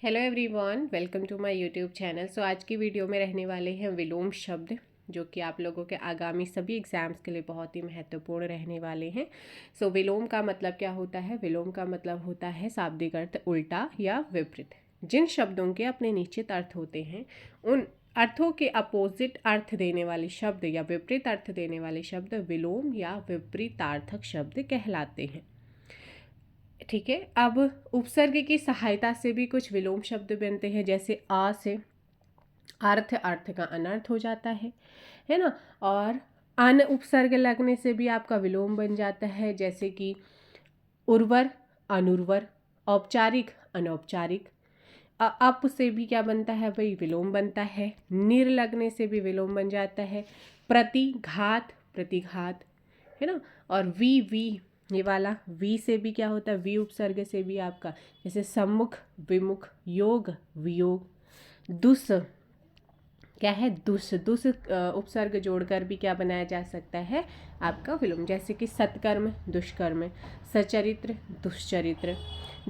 Hello everyone, welcome to my YouTube channel. So आज की video में रहने वाले हैं विलोम शब्द, जो कि आप लोगों के आगामी सभी एग्जाम्स के लिए बहुत ही महत्वपूर्ण रहने वाले हैं। सो विलोम का मतलब क्या होता है? विलोम का मतलब होता है शाब्दिक अर्थ उल्टा या विपरीत। जिन शब्दों के अपने निश्चित अर्थ होते हैं, उन अर्थों के अपोजिट अर्थ देने वाले शब्द या विपरीत अर्थ देने वाले शब्द विलोम या विपरीतार्थक शब्द कहलाते हैं। ठीक है। अब उपसर्ग की सहायता से भी कुछ विलोम शब्द बनते हैं, जैसे आ से अर्थ का अनर्थ हो जाता है ना। और अन उपसर्ग लगने से भी आपका विलोम बन जाता है, जैसे कि उर्वर अनुर्वर, औपचारिक अनौपचारिक। अप से भी क्या बनता है भाई? विलोम बनता है। निर लगने से भी विलोम बन जाता है। प्रतिघात प्रतिघात, है ना। और वी ये वाला वी से भी क्या होता है? वी उपसर्ग से भी आपका, जैसे सम्मुख विमुख, योग वियोग। दुस क्या है? दुस उपसर्ग जोड़कर भी क्या बनाया जा सकता है? आपका विलोम, जैसे कि सत्कर्म दुष्कर्म, सचरित्र दुष्चरित्र।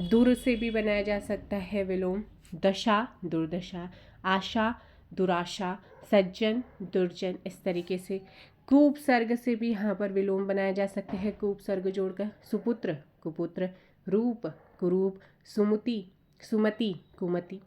दुर से भी बनाया जा सकता है विलोम, दशा दुर्दशा, आशा दुराशा, सज्जन दुर्जन। इस तरीके से कुपसर्ग से भी यहाँ पर विलोम बनाया जा सकते हैं, कुपसर्ग जोड़कर। सुपुत्र कुपुत्र, रूप कुरूप, सुमति सुमति कुमति,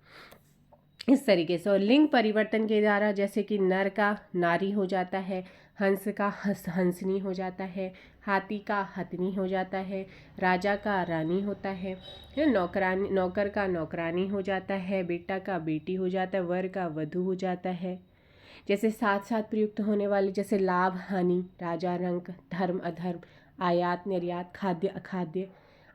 इस तरीके से। और लिंग परिवर्तन के द्वारा, जैसे कि नर का नारी हो जाता है, हंस का हंसनी हो जाता है, हाथी का हथनी हो जाता है, राजा का रानी होता है, नौकरानी नौकर का नौकरानी हो जाता है, बेटा का बेटी हो जाता है, वर का वधू हो जाता है। जैसे साथ साथ प्रयुक्त होने वाले, जैसे लाभ हानि, राजा रंक, धर्म अधर्म, आयात निर्यात, खाद्य अखाद्य,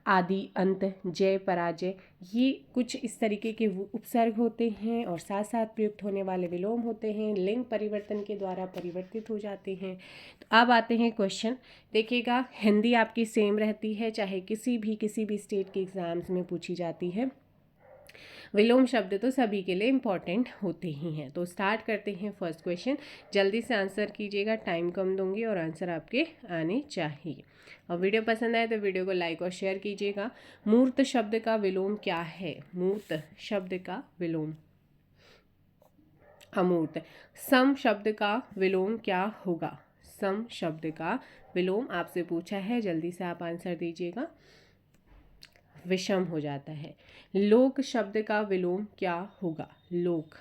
आदि अंत, जय पराजय, ये कुछ इस तरीके के उपसर्ग होते हैं और साथ साथ प्रयुक्त होने वाले विलोम होते हैं, लिंग परिवर्तन के द्वारा परिवर्तित हो जाते हैं। तो अब आते हैं क्वेश्चन। देखिएगा, हिंदी आपकी सेम रहती है, चाहे किसी भी स्टेट के एग्जाम्स में पूछी जाती है। विलोम शब्द तो सभी के लिए इम्पॉर्टेंट होते ही हैं। तो स्टार्ट करते हैं फर्स्ट क्वेश्चन। जल्दी से आंसर कीजिएगा, टाइम कम दूंगी और आंसर आपके आने चाहिए। और वीडियो पसंद आए तो वीडियो को लाइक और शेयर कीजिएगा। मूर्त शब्द का विलोम क्या है? मूर्त शब्द का विलोम अमूर्त। सम शब्द का विलोम क्या होगा? सम शब्द का विलोम आपसे पूछा है, जल्दी से आप आंसर दीजिएगा। विषम हो जाता है। लोक शब्द का विलोम क्या होगा? लोक।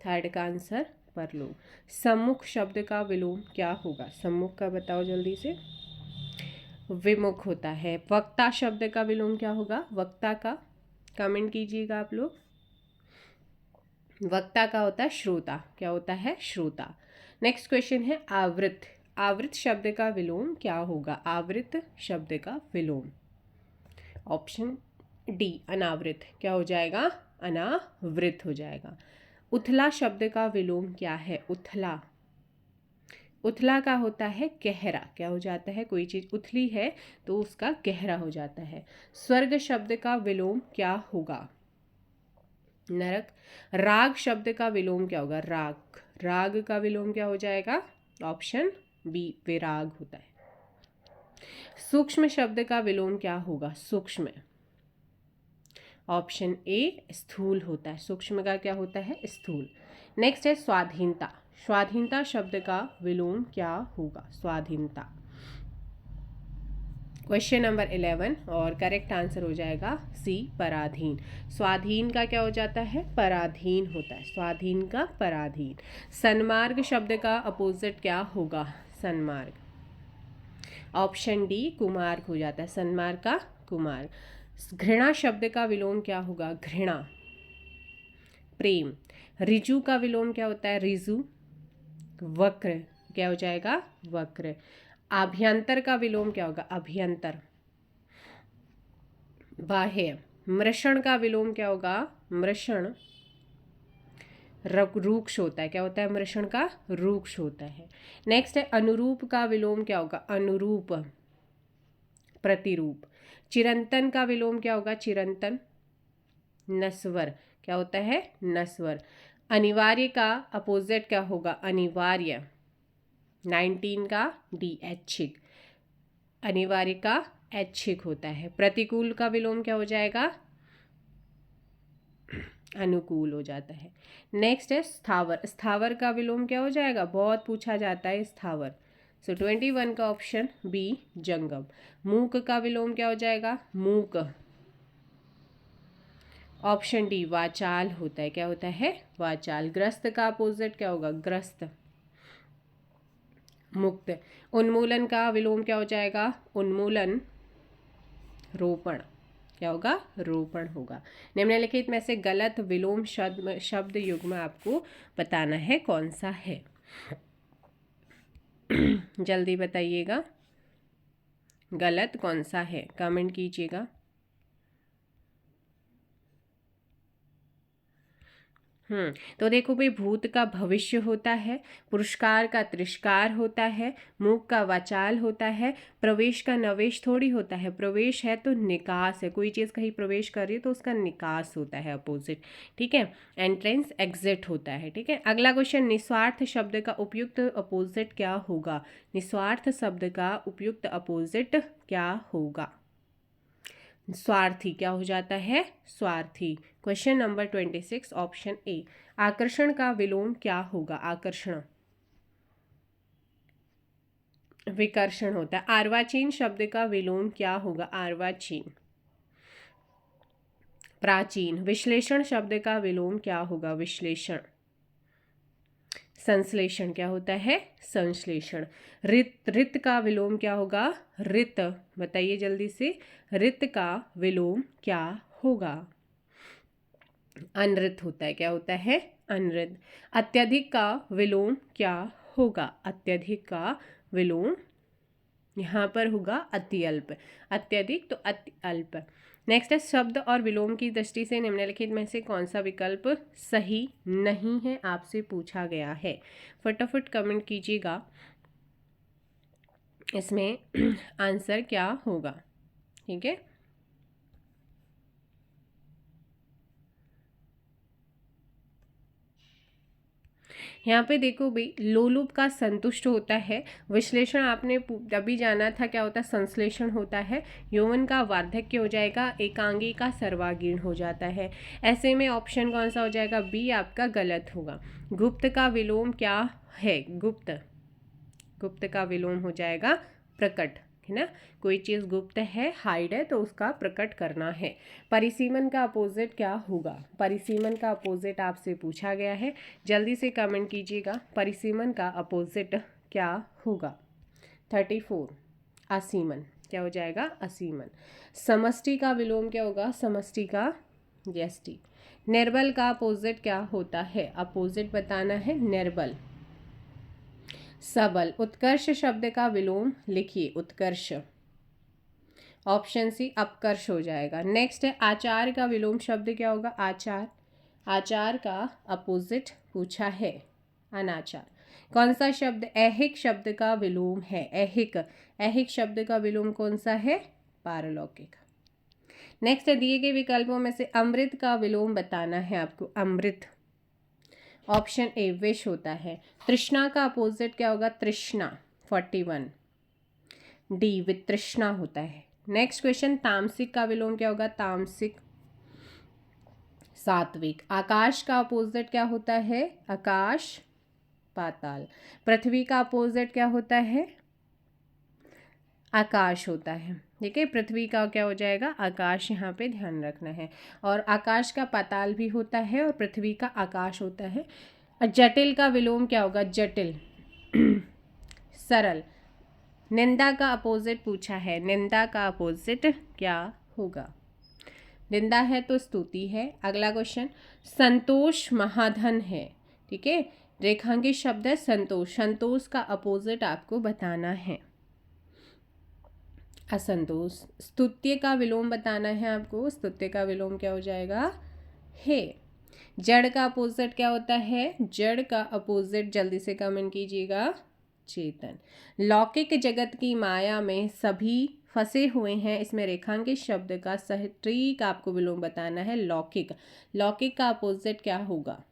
थर्ड का आंसर परलोक। सम्मुख शब्द का विलोम क्या होगा? सम्मुख का बताओ जल्दी से। विमुख होता है। वक्ता शब्द का विलोम क्या होगा? वक्ता का कमेंट कीजिएगा आप लोग। वक्ता का होता है श्रोता। क्या होता है? श्रोता। नेक्स्ट क्वेश्चन है आवृत। आवृत शब्द का विलोम क्या होगा? आवृत शब्द का विलोम ऑप्शन डी अनावृत। क्या हो जाएगा? अनावृत हो जाएगा। उथला शब्द का विलोम क्या है? उथला। उथला का होता है गहरा। क्या हो जाता है? कोई चीज़ उथली है तो उसका गहरा हो जाता है। स्वर्ग शब्द का विलोम क्या होगा? नरक। राग शब्द का विलोम क्या होगा? राग। राग का विलोम क्या हो जाएगा? ऑप्शन बी विराग होता है। सूक्ष्म शब्द का विलोम क्या होगा? सूक्ष्म। ऑप्शन ए स्थूल होता है। सूक्ष्म का क्या होता है? स्थूल। नेक्स्ट है स्वाधीनता। स्वाधीनता शब्द का विलोम क्या होगा? स्वाधीनता। क्वेश्चन नंबर 11 और करेक्ट आंसर हो जाएगा सी पराधीन। स्वाधीन का क्या हो जाता है? पराधीन होता है। स्वाधीन का पराधीन। सन्मार्ग शब्द का अपोजिट क्या होगा? सन्मार्ग। ऑप्शन डी कुमार्ग हो जाता है। सन्मार्ग का कुमार्ग। घृणा शब्द का विलोम क्या होगा? घृणा। प्रेम। रिजु का विलोम क्या होता है? रिजु। वक्र। क्या हो जाएगा? वक्र। आभ्यंतर का विलोम क्या होगा? अभ्यंतर। बाह्य। मृषण का विलोम क्या होगा? मृषण। रूक्ष होता है। क्या होता है? मृषण का रूक्ष होता है। नेक्स्ट है अनुरूप का विलोम क्या होगा? अनुरूप। प्रतिरूप। चिरंतन का विलोम क्या होगा? चिरंतन। नस्वर। क्या होता है? नस्वर। अनिवार्य का अपोजिट क्या होगा? अनिवार्य। 19 का डी ऐच्छिक। अनिवार्य का ऐच्छिक होता है। प्रतिकूल का विलोम क्या हो जाएगा? अनुकूल हो जाता है। नेक्स्ट है स्थावर। स्थावर का विलोम क्या हो जाएगा, बहुत पूछा जाता है स्थावर। सो 21 का ऑप्शन बी जंगम। मूक का विलोम क्या हो जाएगा, मूक। ऑप्शन डी वाचाल होता है, क्या होता है, वाचाल। ग्रस्त का अपोजिट क्या होगा, ग्रस्त। मुक्त। उन्मूलन का विलोम क्या हो जाएगा, उन्मूलन। रोपण, क्या होगा, रोपण होगा। निम्नलिखित में से गलत विलोम शब्द युग्म आपको बताना है कौन सा है। जल्दी बताइएगा गलत कौन सा है, कमेंट कीजिएगा। तो देखो भाई, भूत का भविष्य होता है, पुरस्कार का तिरस्कार होता है, मूक का वाचाल होता है, प्रवेश का नवेश थोड़ी होता है, प्रवेश है तो निकास है, कोई चीज़ कहीं प्रवेश कर रही है तो उसका निकास होता है, अपोजिट। ठीक है, एंट्रेंस एग्जिट होता है। ठीक है, अगला क्वेश्चन, निस्वार्थ शब्द का उपयुक्त अपोजिट क्या होगा। निस्वार्थ शब्द का उपयुक्त अपोजिट क्या होगा, स्वार्थी क्या हो जाता है, स्वार्थी। Question number 26 option A. आकर्षण का विलोम क्या होगा, आकर्षण विकर्षण होता है। अर्वाचीन शब्द का विलोम क्या होगा, अर्वाचीन। प्राचीन। विश्लेषण शब्द का विलोम क्या होगा, विश्लेषण। संश्लेषण क्या होता है, संश्लेषण। रित का विलोम क्या होगा, रित। बताइए जल्दी से, रित का विलोम क्या होगा, अनृत होता है, क्या होता है, अनृत। अत्यधिक का विलोम क्या होगा, अत्यधिक का विलोम यहाँ पर होगा अति अल्प। अत्यधिक तो अति अल्प। नेक्स्ट है, शब्द और विलोम की दृष्टि से निम्नलिखित में से कौन सा विकल्प सही नहीं है, आपसे पूछा गया है। फटाफट कमेंट कीजिएगा इसमें आंसर क्या होगा। ठीक है, यहाँ पे देखो भाई, लोलुप का संतुष्ट होता है। विश्लेषण आपने अभी जाना था क्या होता है, संश्लेषण होता है। यौवन का वार्धक्य हो जाएगा, एकांगी का सर्वागीण हो जाता है। ऐसे में ऑप्शन कौन सा हो जाएगा, बी आपका गलत होगा। गुप्त का विलोम क्या है, गुप्त। गुप्त का विलोम हो जाएगा प्रकट, है ना। कोई चीज़ गुप्त है, हाइड है, तो उसका प्रकट करना है। परिसीमन का अपोजिट क्या होगा, परिसीमन का अपोजिट आपसे पूछा गया है। जल्दी से कमेंट कीजिएगा, परिसीमन का अपोजिट क्या होगा। 34 असीमन, क्या हो जाएगा, असीमन। समष्टि का विलोम क्या होगा, समष्टि का व्यष्टि। निर्बल का अपोजिट क्या होता है, अपोजिट बताना है, निर्बल। सबल। उत्कर्ष शब्द का विलोम लिखिए, उत्कर्ष। ऑप्शन सी अपकर्ष हो जाएगा। नेक्स्ट है, आचार का विलोम शब्द क्या होगा, आचार। आचार का अपोजिट पूछा है, अनाचार। कौन सा शब्द ऐहिक शब्द का विलोम है, ऐहिक। ऐहिक शब्द का विलोम कौन सा है, पारलौकिक। नेक्स्ट है, दिए गए विकल्पों में से अमृत का विलोम बताना है आपको, अमृत। ऑप्शन ए विष होता है। तृष्णा का अपोजिट क्या होगा, तृष्णा। 41 डी वितृष्णा होता है। नेक्स्ट क्वेश्चन, तामसिक का विलोम क्या होगा, तामसिक। सात्विक। आकाश का अपोजिट क्या होता है, आकाश, पाताल। पृथ्वी का अपोजिट क्या होता है, आकाश होता है। ठीक है, पृथ्वी का क्या हो जाएगा, आकाश, यहाँ पे ध्यान रखना है। और आकाश का पाताल भी होता है और पृथ्वी का आकाश होता है। जटिल का विलोम क्या होगा, जटिल। सरल। निंदा का अपोजिट पूछा है, निंदा का अपोजिट क्या होगा, निंदा है तो स्तुति है। अगला क्वेश्चन, संतोष महाधन है। ठीक है, रेखांकित शब्द है संतोष। संतोष का अपोजिट आपको बताना है, असंतोष। स्तुत्य का विलोम बताना है आपको, स्तुत्य का विलोम क्या हो जाएगा, हे। जड़ का अपोजिट क्या होता है, जड़ का अपोजिट जल्दी से कमेंट कीजिएगा, चेतन। लौकिक जगत की माया में सभी फंसे हुए हैं, इसमें रेखांकित शब्द का सटीक आपको विलोम बताना है, लौकिक। लौकिक का अपोजिट क्या होगा,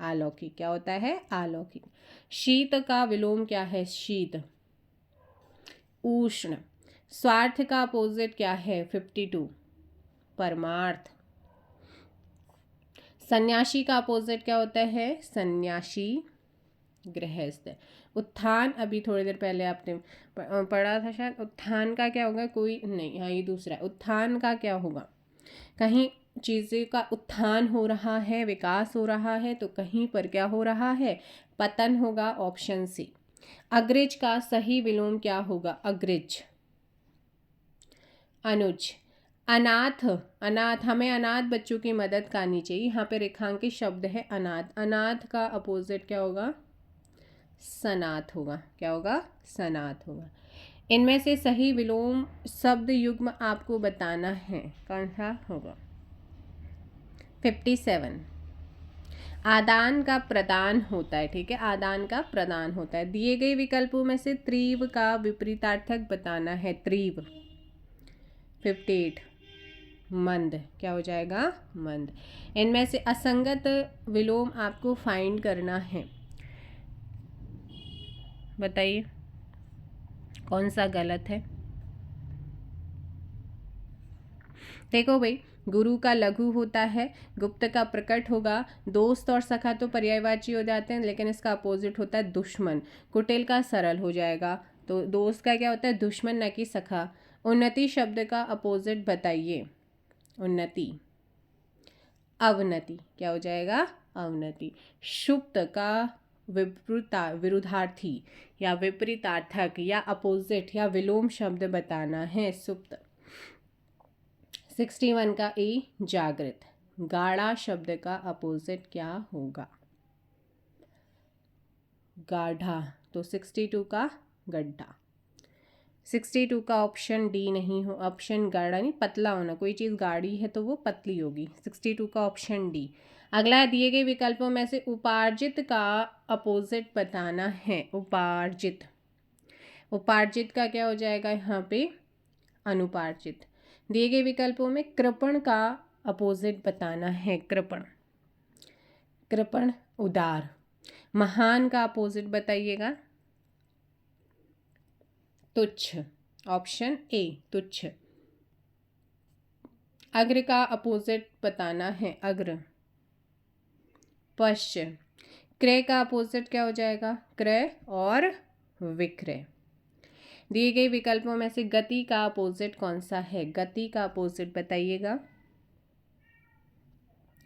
अलौकिक। क्या होता है, अलौकिक। शीत का विलोम क्या है, शीत। उष्ण। स्वार्थ का अपोजिट क्या है, 52 परमार्थ। सन्यासी का अपोजिट क्या होता है? सन्यासी गृहस्थ। उत्थान अभी थोड़ी देर पहले आपने पढ़ा था शायद, उत्थान का क्या होगा? कोई नहीं, हाँ ये दूसरा है। उत्थान का क्या होगा? कहीं चीज़ें का उत्थान हो रहा है, विकास हो रहा है, तो कहीं पर क्या हो रहा है? पतन होगा, ऑप्शन सी। अग्रज का सही विलोम क्या होगा? अग्रज। अनुज। अनाथ, अनाथ, हमें अनाथ बच्चों की मदद करनी चाहिए। यहाँ पे रेखांकित शब्द है अनाथ। अनाथ का अपोजिट क्या होगा? सनाथ होगा। क्या होगा? सनाथ होगा। इनमें से सही विलोम शब्द युग्म आपको बताना है, कौन सा होगा? 57। आदान का प्रदान होता है, ठीक है, आदान का प्रदान होता है। दिए गए विकल्पों में से त्रिव का विपरीतार्थक बताना है। त्रिव। 58। मंद, क्या हो जाएगा? मंद। इनमें से असंगत विलोम आपको फाइंड करना है, बताइए कौन सा गलत है। देखो भाई, गुरु का लघु होता है, गुप्त का प्रकट होगा, दोस्त और सखा तो पर्यायवाची हो जाते हैं, लेकिन इसका अपोजिट होता है दुश्मन। कुटिल का सरल हो जाएगा, तो दोस्त का क्या होता है? दुश्मन, न कि सखा। उन्नति शब्द का अपोजिट बताइए। उन्नति। अवनति, क्या हो जाएगा? अवनति। सुप्त का विरुद्धार्थी या विपरीतार्थक या अपोजिट या विलोम शब्द बताना है। सुप्त। 61 का ए जागृत। गाढ़ा शब्द का अपोजिट क्या होगा? गाढ़ा। तो 62 का गड्ढा। 62 का ऑप्शन डी नहीं हो, ऑप्शन गाढ़ा नहीं, पतला होना। कोई चीज़ गाढ़ी है तो वो पतली होगी। 62 का ऑप्शन डी। अगला, दिए गए विकल्पों में से उपार्जित का अपोजिट बताना है। उपार्जित। उपार्जित का क्या हो जाएगा यहाँ पे? अनुपार्जित। दिए गए विकल्पों में कृपण का अपोजिट बताना है। कृपण। कृपण उदार। महान का अपोजिट बताइएगा। तुच्छ, ऑप्शन ए तुच्छ। अग्र का अपोजिट बताना है। अग्र। पश्च। क्रय का अपोजिट क्या हो जाएगा? क्रय और विक्रय। दिए गए विकल्पों में से गति का अपोजिट कौन सा है? गति का अपोजिट बताइएगा।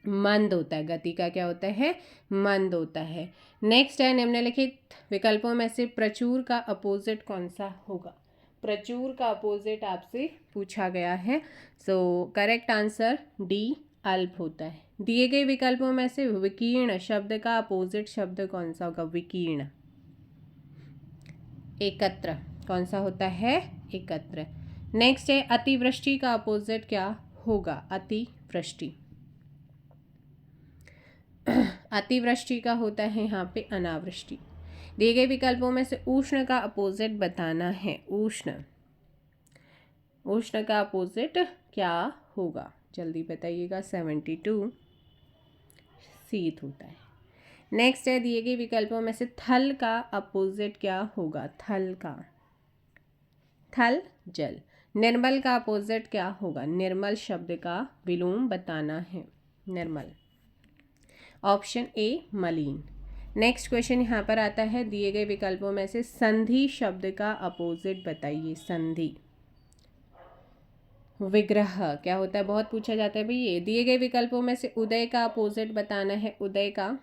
मंद होता है। गति का क्या होता है? मंद होता है। नेक्स्ट है, निम्नलिखित विकल्पों में से प्रचुर का अपोजिट कौन सा होगा? प्रचुर का अपोजिट आपसे पूछा गया है। सो करेक्ट आंसर डी अल्प होता है। दिए गए विकल्पों में से विकीर्ण शब्द का अपोजिट शब्द कौन सा होगा? विकीर्ण। एकत्र, कौन सा होता है? एकत्र। नेक्स्ट है, अतिवृष्टि का अपोजिट क्या होगा? अतिवृष्टि। अतिवृष्टि का होता है यहाँ पे अनावृष्टि। दिए गए विकल्पों में से उष्ण का अपोजिट बताना है। उष्ण। उष्ण का अपोजिट क्या होगा? जल्दी बताइएगा। 72 शीत होता है। नेक्स्ट है, दिए गए विकल्पों में से थल का अपोजिट क्या होगा? थल का। थल जल। निर्मल का अपोजिट क्या होगा? निर्मल शब्द का विलोम बताना है। निर्मल। ऑप्शन ए मलिन। नेक्स्ट क्वेश्चन यहाँ पर आता है, दिए गए विकल्पों में से संधि शब्द का अपोजिट बताइए। संधि। विग्रह क्या होता है? बहुत पूछा जाता है भाई ये। दिए गए विकल्पों में से उदय का अपोजिट बताना है। उदय का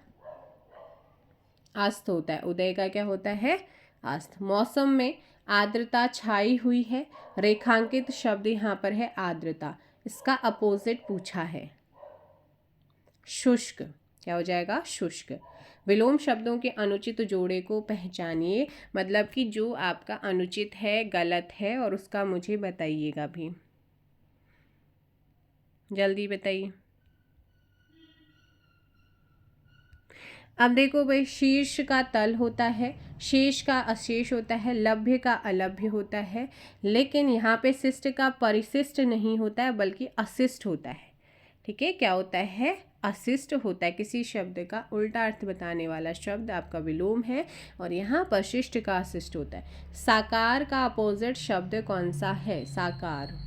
अस्त होता है। उदय का क्या होता है? अस्त। मौसम में आर्द्रता छाई हुई है। रेखांकित शब्द यहाँ पर है आर्द्रता। इसका अपोजिट पूछा है। शुष्क, क्या हो जाएगा? शुष्क। विलोम शब्दों के अनुचित जोड़े को पहचानिए, मतलब कि जो आपका अनुचित है, गलत है, और उसका मुझे बताइएगा भी। जल्दी बताइए। अब देखो भाई, शीर्ष का तल होता है, शेष का अशेष होता है, लभ्य का अलभ्य होता है, लेकिन यहाँ पे शिष्ट का परिशिष्ट नहीं होता है बल्कि अशिष्ट होता है। ठीक है, क्या होता है? अशिष्ट होता है। किसी शब्द का उल्टा अर्थ बताने वाला शब्द आपका विलोम है, और यहाँ पर शिष्ट का अशिष्ट होता है। साकार का अपोजिट शब्द कौन सा है? साकार।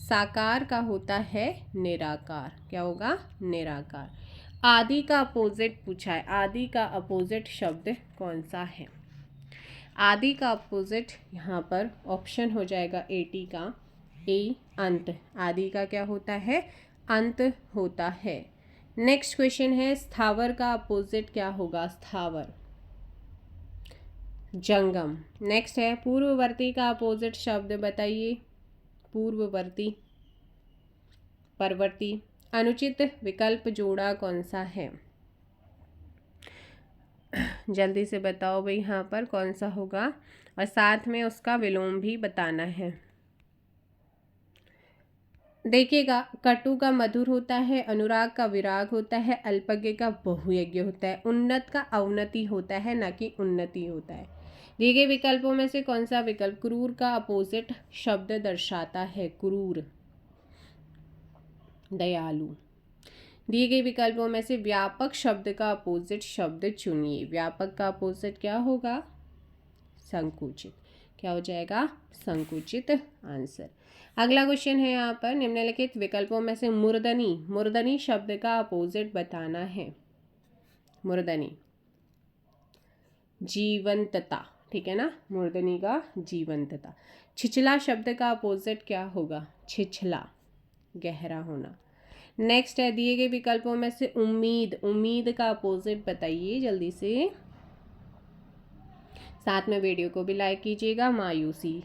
साकार का होता है निराकार। क्या होगा? निराकार। आदि का अपोजिट पूछा है, आदि का अपोजिट शब्द कौन सा है? आदि का अपोजिट यहाँ पर ऑप्शन हो जाएगा 80 का ए, अंत। आदि का क्या होता है? अंत होता है। नेक्स्ट क्वेश्चन है, स्थावर का अपोजिट क्या होगा? स्थावर, जंगम। नेक्स्ट है, पूर्ववर्ती का अपोजिट शब्द बताइए। पूर्ववर्ती, परवर्ती। अनुचित विकल्प जोड़ा कौन सा है? जल्दी से बताओ भाई, यहाँ पर कौन सा होगा, और साथ में उसका विलोम भी बताना है। देखिएगा, कटु का मधुर होता है, अनुराग का विराग होता है, अल्पज्ञ का बहुयज्ञ होता है, उन्नत का अवनति होता है, ना कि उन्नति होता है। दिए गए विकल्पों में से कौन सा विकल्प क्रूर का अपोजिट शब्द दर्शाता है? क्रूर, दयालु। दिए गए विकल्पों में से व्यापक शब्द का अपोजिट शब्द चुनिए। व्यापक का अपोजिट क्या होगा? संकुचित। क्या हो जाएगा? संकुचित आंसर। अगला क्वेश्चन है यहाँ पर, निम्नलिखित विकल्पों में से मूर्धनी, मूर्धनी शब्द का अपोजिट बताना है। मूर्धनी, जीवंतता, ठीक है ना, मूर्धनी का जीवंतता। छिछला शब्द का अपोजिट क्या होगा? छिछला, गहरा होना। नेक्स्ट है, दिए गए विकल्पों में से उम्मीद, उम्मीद का अपोजिट बताइए जल्दी से। साथ में वीडियो को भी लाइक कीजिएगा। मायूसी।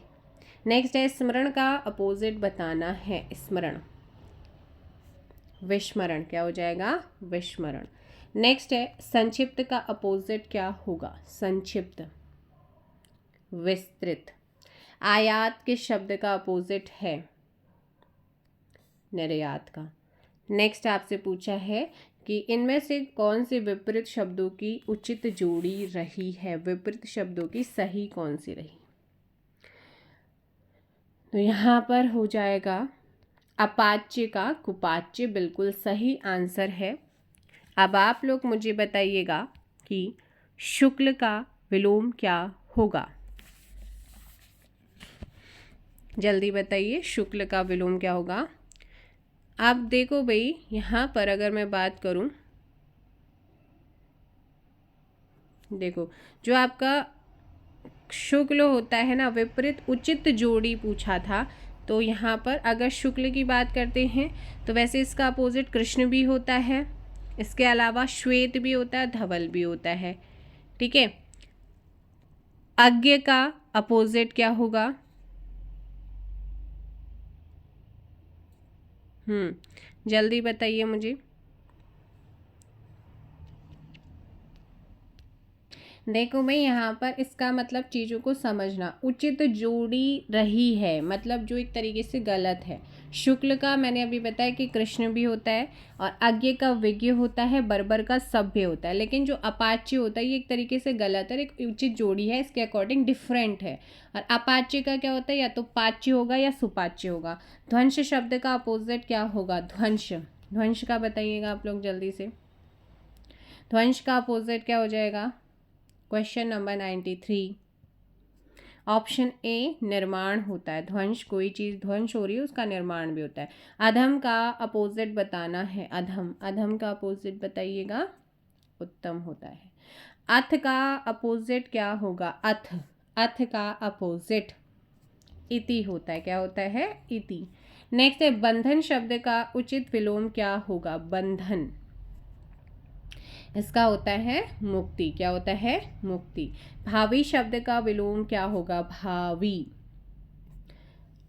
नेक्स्ट है, स्मरण का अपोजिट बताना है। स्मरण, विस्मरण। क्या हो जाएगा? विस्मरण। नेक्स्ट है, संक्षिप्त का अपोजिट क्या होगा? संक्षिप्त, विस्तृत। आयात के शब्द का अपोजिट है? निर्यात का। नेक्स्ट आपसे पूछा है कि इनमें से कौन से विपरीत शब्दों की उचित जोड़ी रही है? विपरीत शब्दों की सही कौन सी रही? तो यहाँ पर हो जाएगा अपाच्य का कुपाच्य, बिल्कुल सही आंसर है। अब आप लोग मुझे बताइएगा कि शुक्ल का विलोम क्या होगा? जल्दी बताइए, शुक्ल का विलोम क्या होगा? आप देखो भाई, यहाँ पर अगर मैं बात करूँ, देखो जो आपका शुक्ल होता है ना, विपरीत उचित जोड़ी पूछा था, तो यहाँ पर अगर शुक्ल की बात करते हैं तो वैसे इसका अपोजिट कृष्ण भी होता है, इसके अलावा श्वेत भी होता है, धवल भी होता है, ठीक है। अज्ञ का अपोजिट क्या होगा? जल्दी बताइए मुझे। देखो भाई, यहाँ पर इसका मतलब चीज़ों को समझना, उचित जोड़ी रही है मतलब जो एक तरीके से गलत है। शुक्ल का मैंने अभी बताया कि कृष्ण भी होता है, और अज्ञ का विज्ञ होता है, बर्बर का सभ्य होता है, लेकिन जो अपाच्य होता है ये एक तरीके से गलत है, एक उचित जोड़ी है, इसके अकॉर्डिंग डिफरेंट है। और अपाच्य का क्या होता है? या तो पाच्य होगा या सुपाच्य होगा। ध्वंस शब्द का अपोजिट क्या होगा? ध्वंस। ध्वंस का बताइएगा आप लोग जल्दी से। ध्वंस का अपोजिट क्या हो जाएगा? क्वेश्चन नंबर 93, ऑप्शन ए निर्माण होता है। ध्वंस, कोई चीज़ ध्वंस हो रही है उसका निर्माण भी होता है। अधम का अपोजिट बताना है। अधम, अधम का अपोजिट बताइएगा। उत्तम होता है। अथ का अपोजिट क्या होगा? अथ, अथ का अपोजिट इति होता है। क्या होता है? इति। नेक्स्ट है, बंधन शब्द का उचित विलोम क्या होगा? बंधन, इसका होता है मुक्ति। क्या होता है? मुक्ति। भावी शब्द का विलोम क्या होगा? भावी।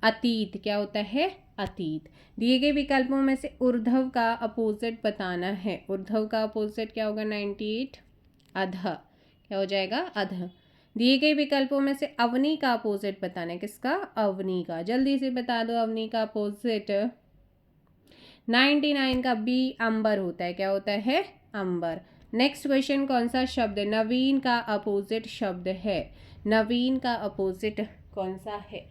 अतीत, क्या होता है? अतीत। दिए गए विकल्पों में से ऊर्ध्व का अपोजिट बताना है। ऊर्ध्व का अपोजिट क्या होगा? 98, अध। क्या हो जाएगा? अध। दिए गए विकल्पों में से अवनी का अपोजिट बताना है। किसका? अवनी का। जल्दी से बता दो अवनी का अपोजिट। 99 का बी, अंबर होता है। क्या होता है? अंबर। नेक्स्ट क्वेश्चन, कौन सा शब्द नवीन का अपोजिट शब्द है? नवीन का अपोजिट कौन सा है?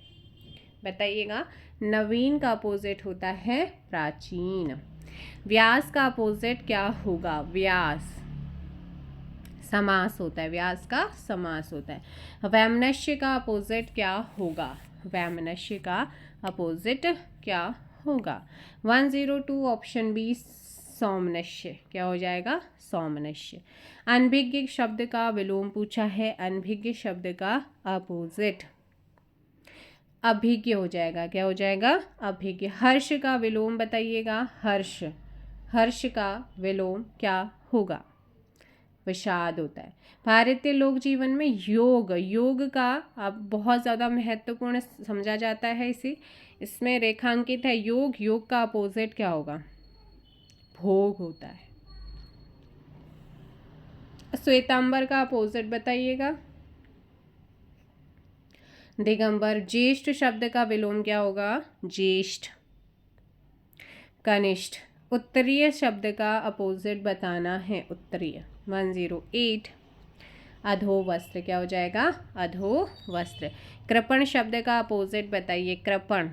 बताइएगा। नवीन का अपोजिट होता है प्राचीन। व्यास का अपोजिट क्या होगा? व्यास, समास होता है। व्यास का समास होता है। वैमनस्य का अपोजिट क्या होगा? वैमनस्य का अपोजिट क्या होगा। 102 ऑप्शन बी सौमनस्य, क्या हो जाएगा? सौमनस्य। अनभिज्ञ शब्द का विलोम पूछा है, अनभिज्ञ शब्द का अपोजिट अभिज्ञ हो जाएगा, क्या हो जाएगा? अभिज्ञ। हर्ष का विलोम बताइएगा, हर्ष, हर्ष का विलोम क्या होगा? विषाद होता है। भारतीय लोक जीवन में योग, योग का अब बहुत ज़्यादा महत्वपूर्ण समझा जाता है इसे, इसमें रेखांकित है योग, योग का अपोजिट क्या होगा? भोग होता है। श्वेतांबर का अपोजिट बताइएगा, दिगंबर। ज्येष्ठ शब्द का विलोम क्या होगा? ज्येष्ठ। कनिष्ठ। उत्तरीय शब्द का अपोजिट बताना है, उत्तरीय। 108 अधो वस्त्र, क्या हो जाएगा? अधो वस्त्र। कृपण शब्द का अपोजिट बताइए, कृपण।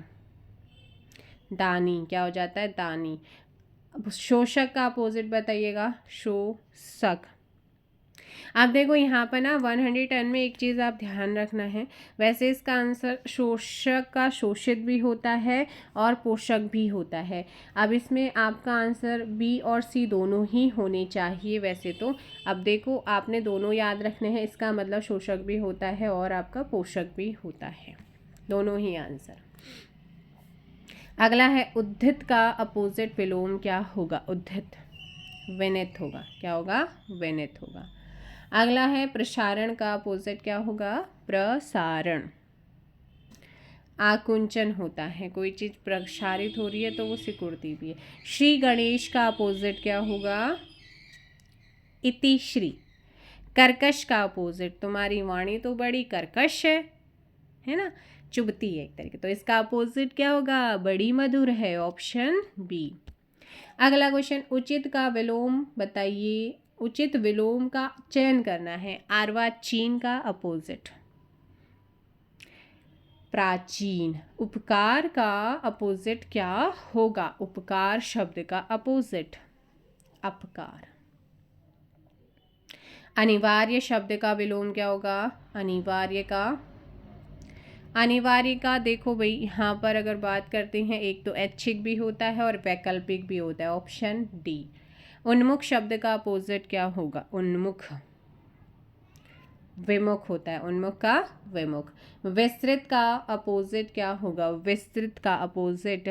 दानी, क्या हो जाता है? दानी। शोषक का अपोजिट बताइएगा, शोषक। अब देखो यहाँ पर ना 110 में एक चीज़ आप ध्यान रखना है, वैसे इसका आंसर शोषक का शोषित भी होता है और पोषक भी होता है। अब इसमें आपका आंसर बी और सी दोनों ही होने चाहिए वैसे तो। अब देखो आपने दोनों याद रखने हैं, इसका मतलब शोषक भी होता है और आपका पोषक भी होता है, दोनों ही आंसर। अगला है उद्धित का अपोजिट विलोम क्या होगा? उद्धित विनित होगा, क्या होगा? विनित होगा। अगला है प्रसारण का अपोजिट क्या होगा? प्रसारण। आकुंचन होता है, कोई चीज़ प्रसारित हो रही है तो वो सिकुड़ती भी है। श्री गणेश का अपोजिट क्या होगा? इति श्री। कर्कश का अपोजिट, तुम्हारी वाणी तो बड़ी कर्कश है ना, चुभती है एक तरीके, तो इसका अपोजिट क्या होगा? बड़ी मधुर है, ऑप्शन बी। अगला क्वेश्चन, उचित का विलोम बताइए। उचित विलोम का चयन करना है। अर्वाचीन का अपोजिट प्राचीन। उपकार का अपोजिट क्या होगा? उपकार शब्द का अपोजिट अपकार। अनिवार्य शब्द का विलोम क्या होगा? अनिवार्य का, अनिवार्य का देखो भाई यहाँ पर अगर बात करते हैं, एक तो ऐच्छिक भी होता है और वैकल्पिक भी होता है, ऑप्शन डी। उन्मुख शब्द का अपोजिट क्या होगा? उन्मुख विमुख होता है, उन्मुख का विमुख। विस्तृत का अपोजिट क्या होगा? विस्तृत का अपोजिट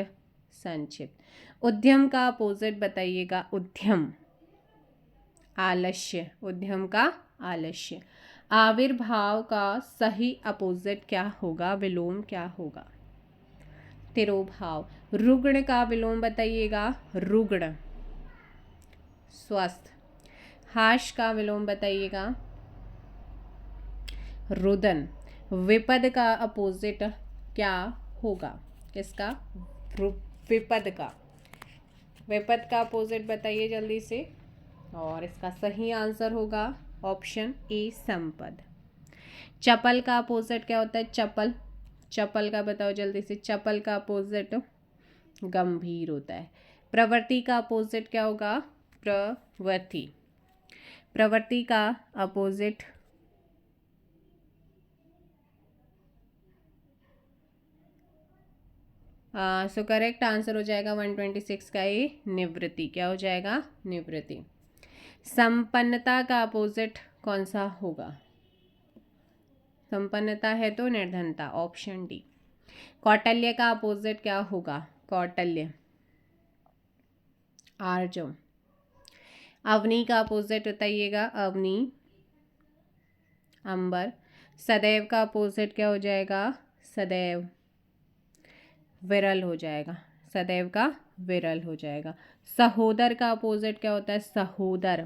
संक्षिप्त। उद्यम का अपोजिट बताइएगा, उद्यम आलस्य, उद्यम का आलस्य। आविर्भाव का सही अपोजिट क्या होगा? विलोम क्या होगा? तिरोभाव। रुग्ण का विलोम बताइएगा, रुग्ण स्वस्थ। हाश का विलोम बताइएगा, रुदन। विपद का अपोजिट क्या होगा? किसका? विपद का। विपद का अपोजिट बताइए जल्दी से, और इसका सही आंसर होगा ऑप्शन ए संपद। चपल का अपोजिट क्या होता है? चपल। चपल का बताओ जल्दी से। चपल का अपोजिट गंभीर होता है। प्रवृत्ति का अपोजिट क्या होगा? प्रवृत्ति। प्रवृत्ति का अपोजिट सो करेक्ट आंसर हो जाएगा 126 का ए निवृत्ति, क्या हो जाएगा? निवृत्ति। संपन्नता का अपोजिट कौन सा होगा? संपन्नता है तो निर्धनता, ऑप्शन डी। कौटिल्य का अपोजिट क्या होगा? कौटिल्य आर्जव। अवनी का अपोजिट बताइएगा, अवनी अंबर। सदैव का अपोजिट क्या हो जाएगा? सदैव विरल हो जाएगा, सदैव का विरल हो जाएगा। सहोदर का अपोजिट क्या होता है? सहोदर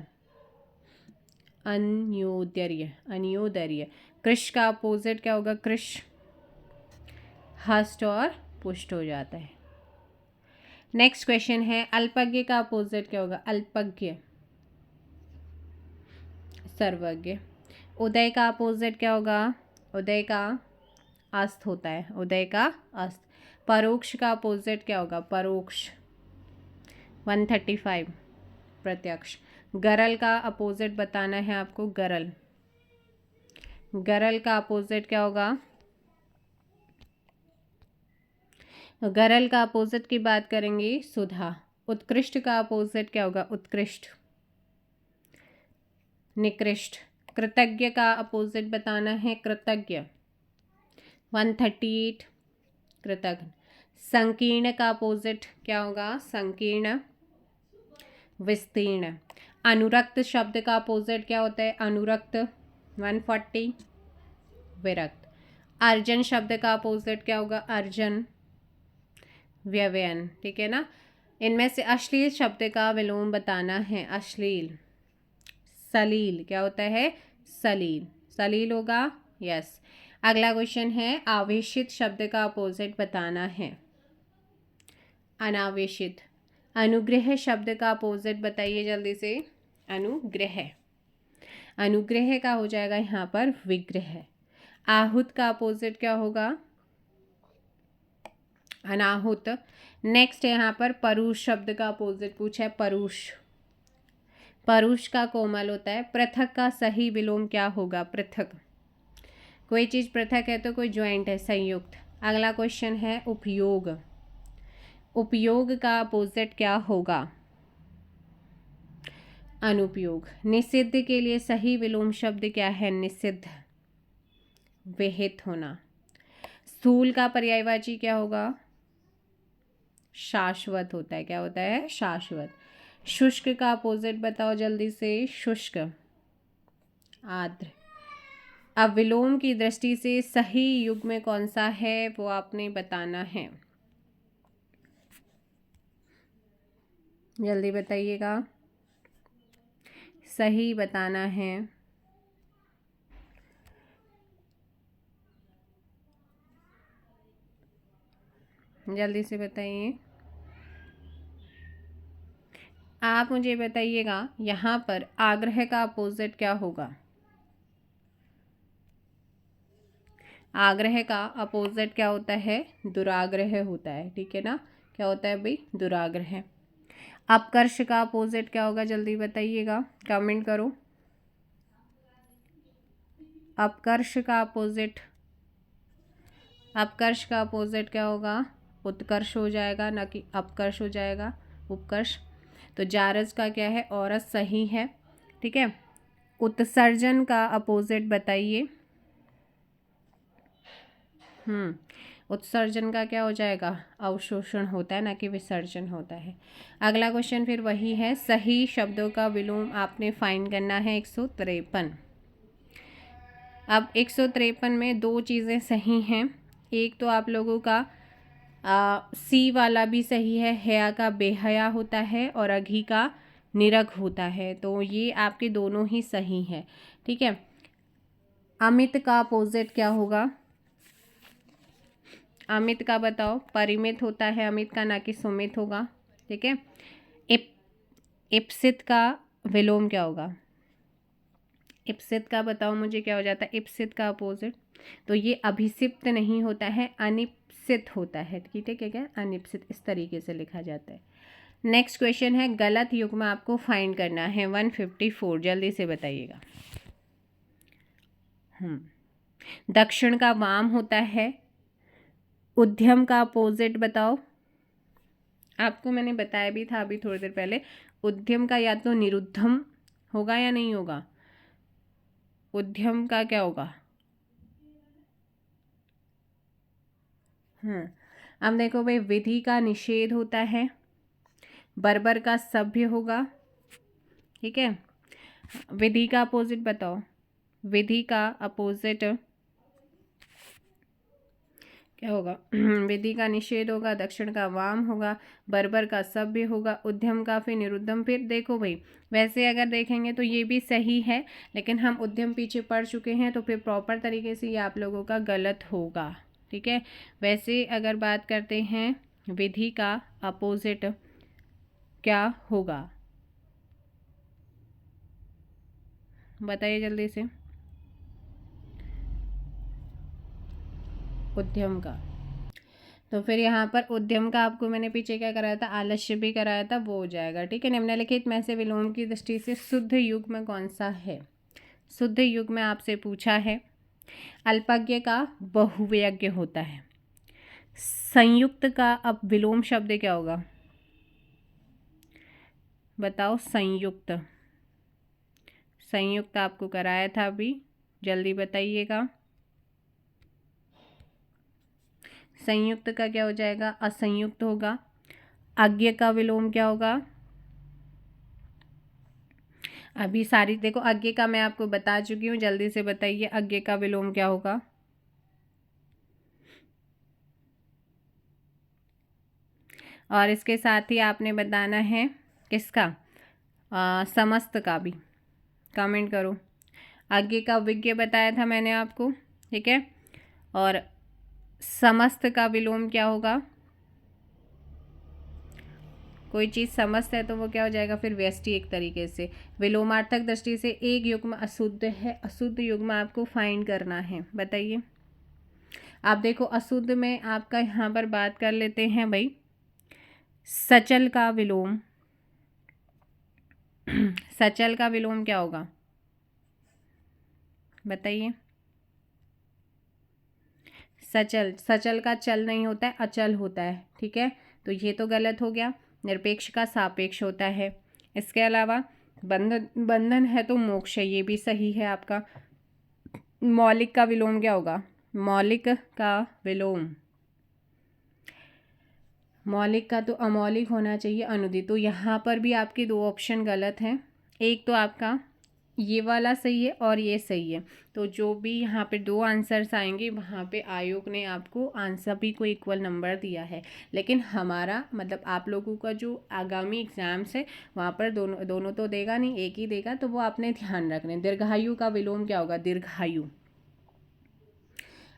अन्योदर्य, अन्योदर्य। कृश का अपोजिट क्या होगा? कृश हष्ट और पुष्ट हो जाता है। नेक्स्ट क्वेश्चन है, अल्पज्ञ का अपोजिट क्या होगा? अल्पज्ञ सर्वज्ञ। उदय का अपोजिट क्या होगा? उदय का अस्त होता है, उदय का अस्त। परोक्ष का अपोजिट क्या होगा? परोक्ष 135 प्रत्यक्ष। गरल का अपोजिट बताना है आपको, गरल। गरल का अपोजिट क्या होगा? गरल का अपोजिट की बात करेंगे सुधा। उत्कृष्ट का अपोजिट क्या होगा? उत्कृष्ट। निकृष्ट। कृतज्ञ का अपोजिट बताना है, कृतज्ञ। 138 कृतज्ञ। संकीर्ण का अपोजिट क्या होगा? संकीर्ण। विस्तीर्ण। अनुरक्त शब्द का अपोजिट क्या होता है? अनुरक्त। 140 विरक्त। अर्जन शब्द का अपोजिट क्या होगा? अर्जन। व्यवयन। ठीक है ना। इनमें से अश्लील शब्द का विलोम बताना है, अश्लील। सलील क्या होता है? सलील। सलील होगा, यस। अगला क्वेश्चन है, आवेशित शब्द का अपोजिट बताना है, अनावेशित। अनुग्रह शब्द का अपोजिट बताइए जल्दी से। अनुग्रह। अनुग्रह का हो जाएगा यहाँ पर विग्रह। आहूत का अपोजिट क्या होगा? अनाहुत। नेक्स्ट यहाँ पर परुष शब्द का अपोजिट पूछा है, परुष। परुष का कोमल होता है। पृथक का सही विलोम क्या होगा? पृथक। कोई चीज़ पृथक है तो कोई ज्वाइंट है, संयुक्त। अगला क्वेश्चन है उपयोग। उपयोग का अपोजिट क्या होगा? अनुपयोग। निषिद्ध के लिए सही विलोम शब्द क्या है? निषिद्ध। विहित होना। स्थूल का पर्यायवाची क्या होगा? शाश्वत होता है। क्या होता है? शाश्वत। शुष्क का अपोजिट बताओ जल्दी से। शुष्क। आर्द्र। अब विलोम की दृष्टि से सही युग्म कौन सा है वो आपने बताना है, जल्दी बताइएगा। सही बताना है। जल्दी से बताइए। आप मुझे बताइएगा यहाँ पर आग्रह का अपोजिट क्या होगा? आग्रह का अपोजिट क्या होता है? दुराग्रह होता है। ठीक है ना। क्या होता है भाई? दुराग्रह। अपकर्ष का अपोजिट क्या होगा? जल्दी बताइएगा, कमेंट करो। अपकर्ष का अपोजिट, अपकर्ष का अपोजिट क्या होगा? उत्कर्ष हो जाएगा, ना कि अपकर्ष हो जाएगा, उपकर्ष। तो जारज का क्या है? औरत सही है। ठीक है। उत्सर्जन का अपोजिट बताइए। उत्सर्जन का क्या हो जाएगा? अवशोषण होता है, ना कि विसर्जन होता है। अगला क्वेश्चन फिर वही है, सही शब्दों का विलोम आपने फाइंड करना है। 153। अब 153 में दो चीज़ें सही हैं। एक तो आप लोगों का सी वाला भी सही है, हया का बेहया होता है और अघी का निरख होता है, तो ये आपके दोनों ही सही है। ठीक है। अमित का अपोजिट क्या होगा? अमित का बताओ। परिमित होता है अमित का, ना कि सुमित होगा। ठीक है। इप्सित का विलोम क्या होगा? इप्सित का बताओ मुझे क्या हो जाता है? इप्सित का अपोजिट तो ये अभिसिप्त नहीं होता है, अनिप्सित होता है। ठीक है। क्या क्या? अनिप्सित, इस तरीके से लिखा जाता है। नेक्स्ट क्वेश्चन है, गलत युग्म आपको फाइंड करना है। 154 जल्दी से बताइएगा। दक्षिण का वाम होता है। उद्यम का अपोजिट बताओ। आपको मैंने बताया भी था अभी थोड़ी देर पहले, उद्यम का या तो निरुद्धम होगा या नहीं होगा। उद्यम का क्या होगा? अब देखो भाई, विधि का निषेध होता है। बर्बर का सभ्य होगा। ठीक है। विधि का अपोजिट बताओ। विधि का अपोजिट क्या होगा? विधि का निषेध होगा, दक्षिण का वाम होगा, बर्बर का सभ्य होगा, उद्यम का फिर निरुद्धम। फिर देखो भाई, वैसे अगर देखेंगे तो ये भी सही है, लेकिन हम उद्यम पीछे पड़ चुके हैं, तो फिर प्रॉपर तरीके से ये आप लोगों का गलत होगा। ठीक है। वैसे अगर बात करते हैं विधि का अपोजिट क्या होगा, बताइए जल्दी से। उद्यम का। तो फिर यहाँ पर उद्यम का आपको मैंने पीछे क्या कराया था? आलस्य भी कराया था, वो हो जाएगा। ठीक है। निम्नलिखित में से विलोम की दृष्टि से शुद्ध युग्म कौन सा है? शुद्ध युग्म आपसे पूछा है। अल्पज्ञ का बहुव्यज्ञ होता है। संयुक्त का अब विलोम शब्द क्या होगा, बताओ। संयुक्त, संयुक्त आपको कराया था अभी, जल्दी बताइएगा। संयुक्त का क्या हो जाएगा, असंयुक्त होगा। अज्ञ का विलोम क्या होगा, अभी सारी देखो, अज्ञ का मैं आपको बता चुकी हूँ, जल्दी से बताइए अज्ञ का विलोम क्या होगा। और इसके साथ ही आपने बताना है किसका, समस्त का भी कमेंट करो। अज्ञ का विज्ञ बताया था मैंने आपको, ठीक है। और समस्त का विलोम क्या होगा, कोई चीज़ समस्त है तो वो क्या हो जाएगा फिर, व्यष्टि। एक तरीके से विलोमार्थक दृष्टि से एक युग्म अशुद्ध है, अशुद्ध युग्म आपको फाइंड करना है, बताइए। आप देखो अशुद्ध में आपका यहाँ पर बात कर लेते हैं भाई, सचल का विलोम। सचल का विलोम क्या होगा, बताइए। सचल, सचल का चल नहीं होता है, अचल होता है, ठीक है। तो ये तो गलत हो गया। निरपेक्ष का सापेक्ष होता है। इसके अलावा बंधन, बंधन है तो मोक्ष है, ये भी सही है आपका। मौलिक का विलोम क्या होगा, मौलिक का विलोम, मौलिक का तो अमौलिक होना चाहिए, अनुदित। तो यहाँ पर भी आपके दो ऑप्शन गलत हैं। एक तो आपका ये वाला सही है और ये सही है। तो जो भी यहाँ पे दो आंसर्स आएंगे वहाँ पे आयोग ने आपको आंसर भी को इक्वल नंबर दिया है। लेकिन हमारा मतलब आप लोगों का जो आगामी एग्जाम्स है वहाँ पर दोनों दोनों तो देगा नहीं, एक ही देगा, तो वो आपने ध्यान रखने। दीर्घायु का विलोम क्या होगा, दीर्घायु।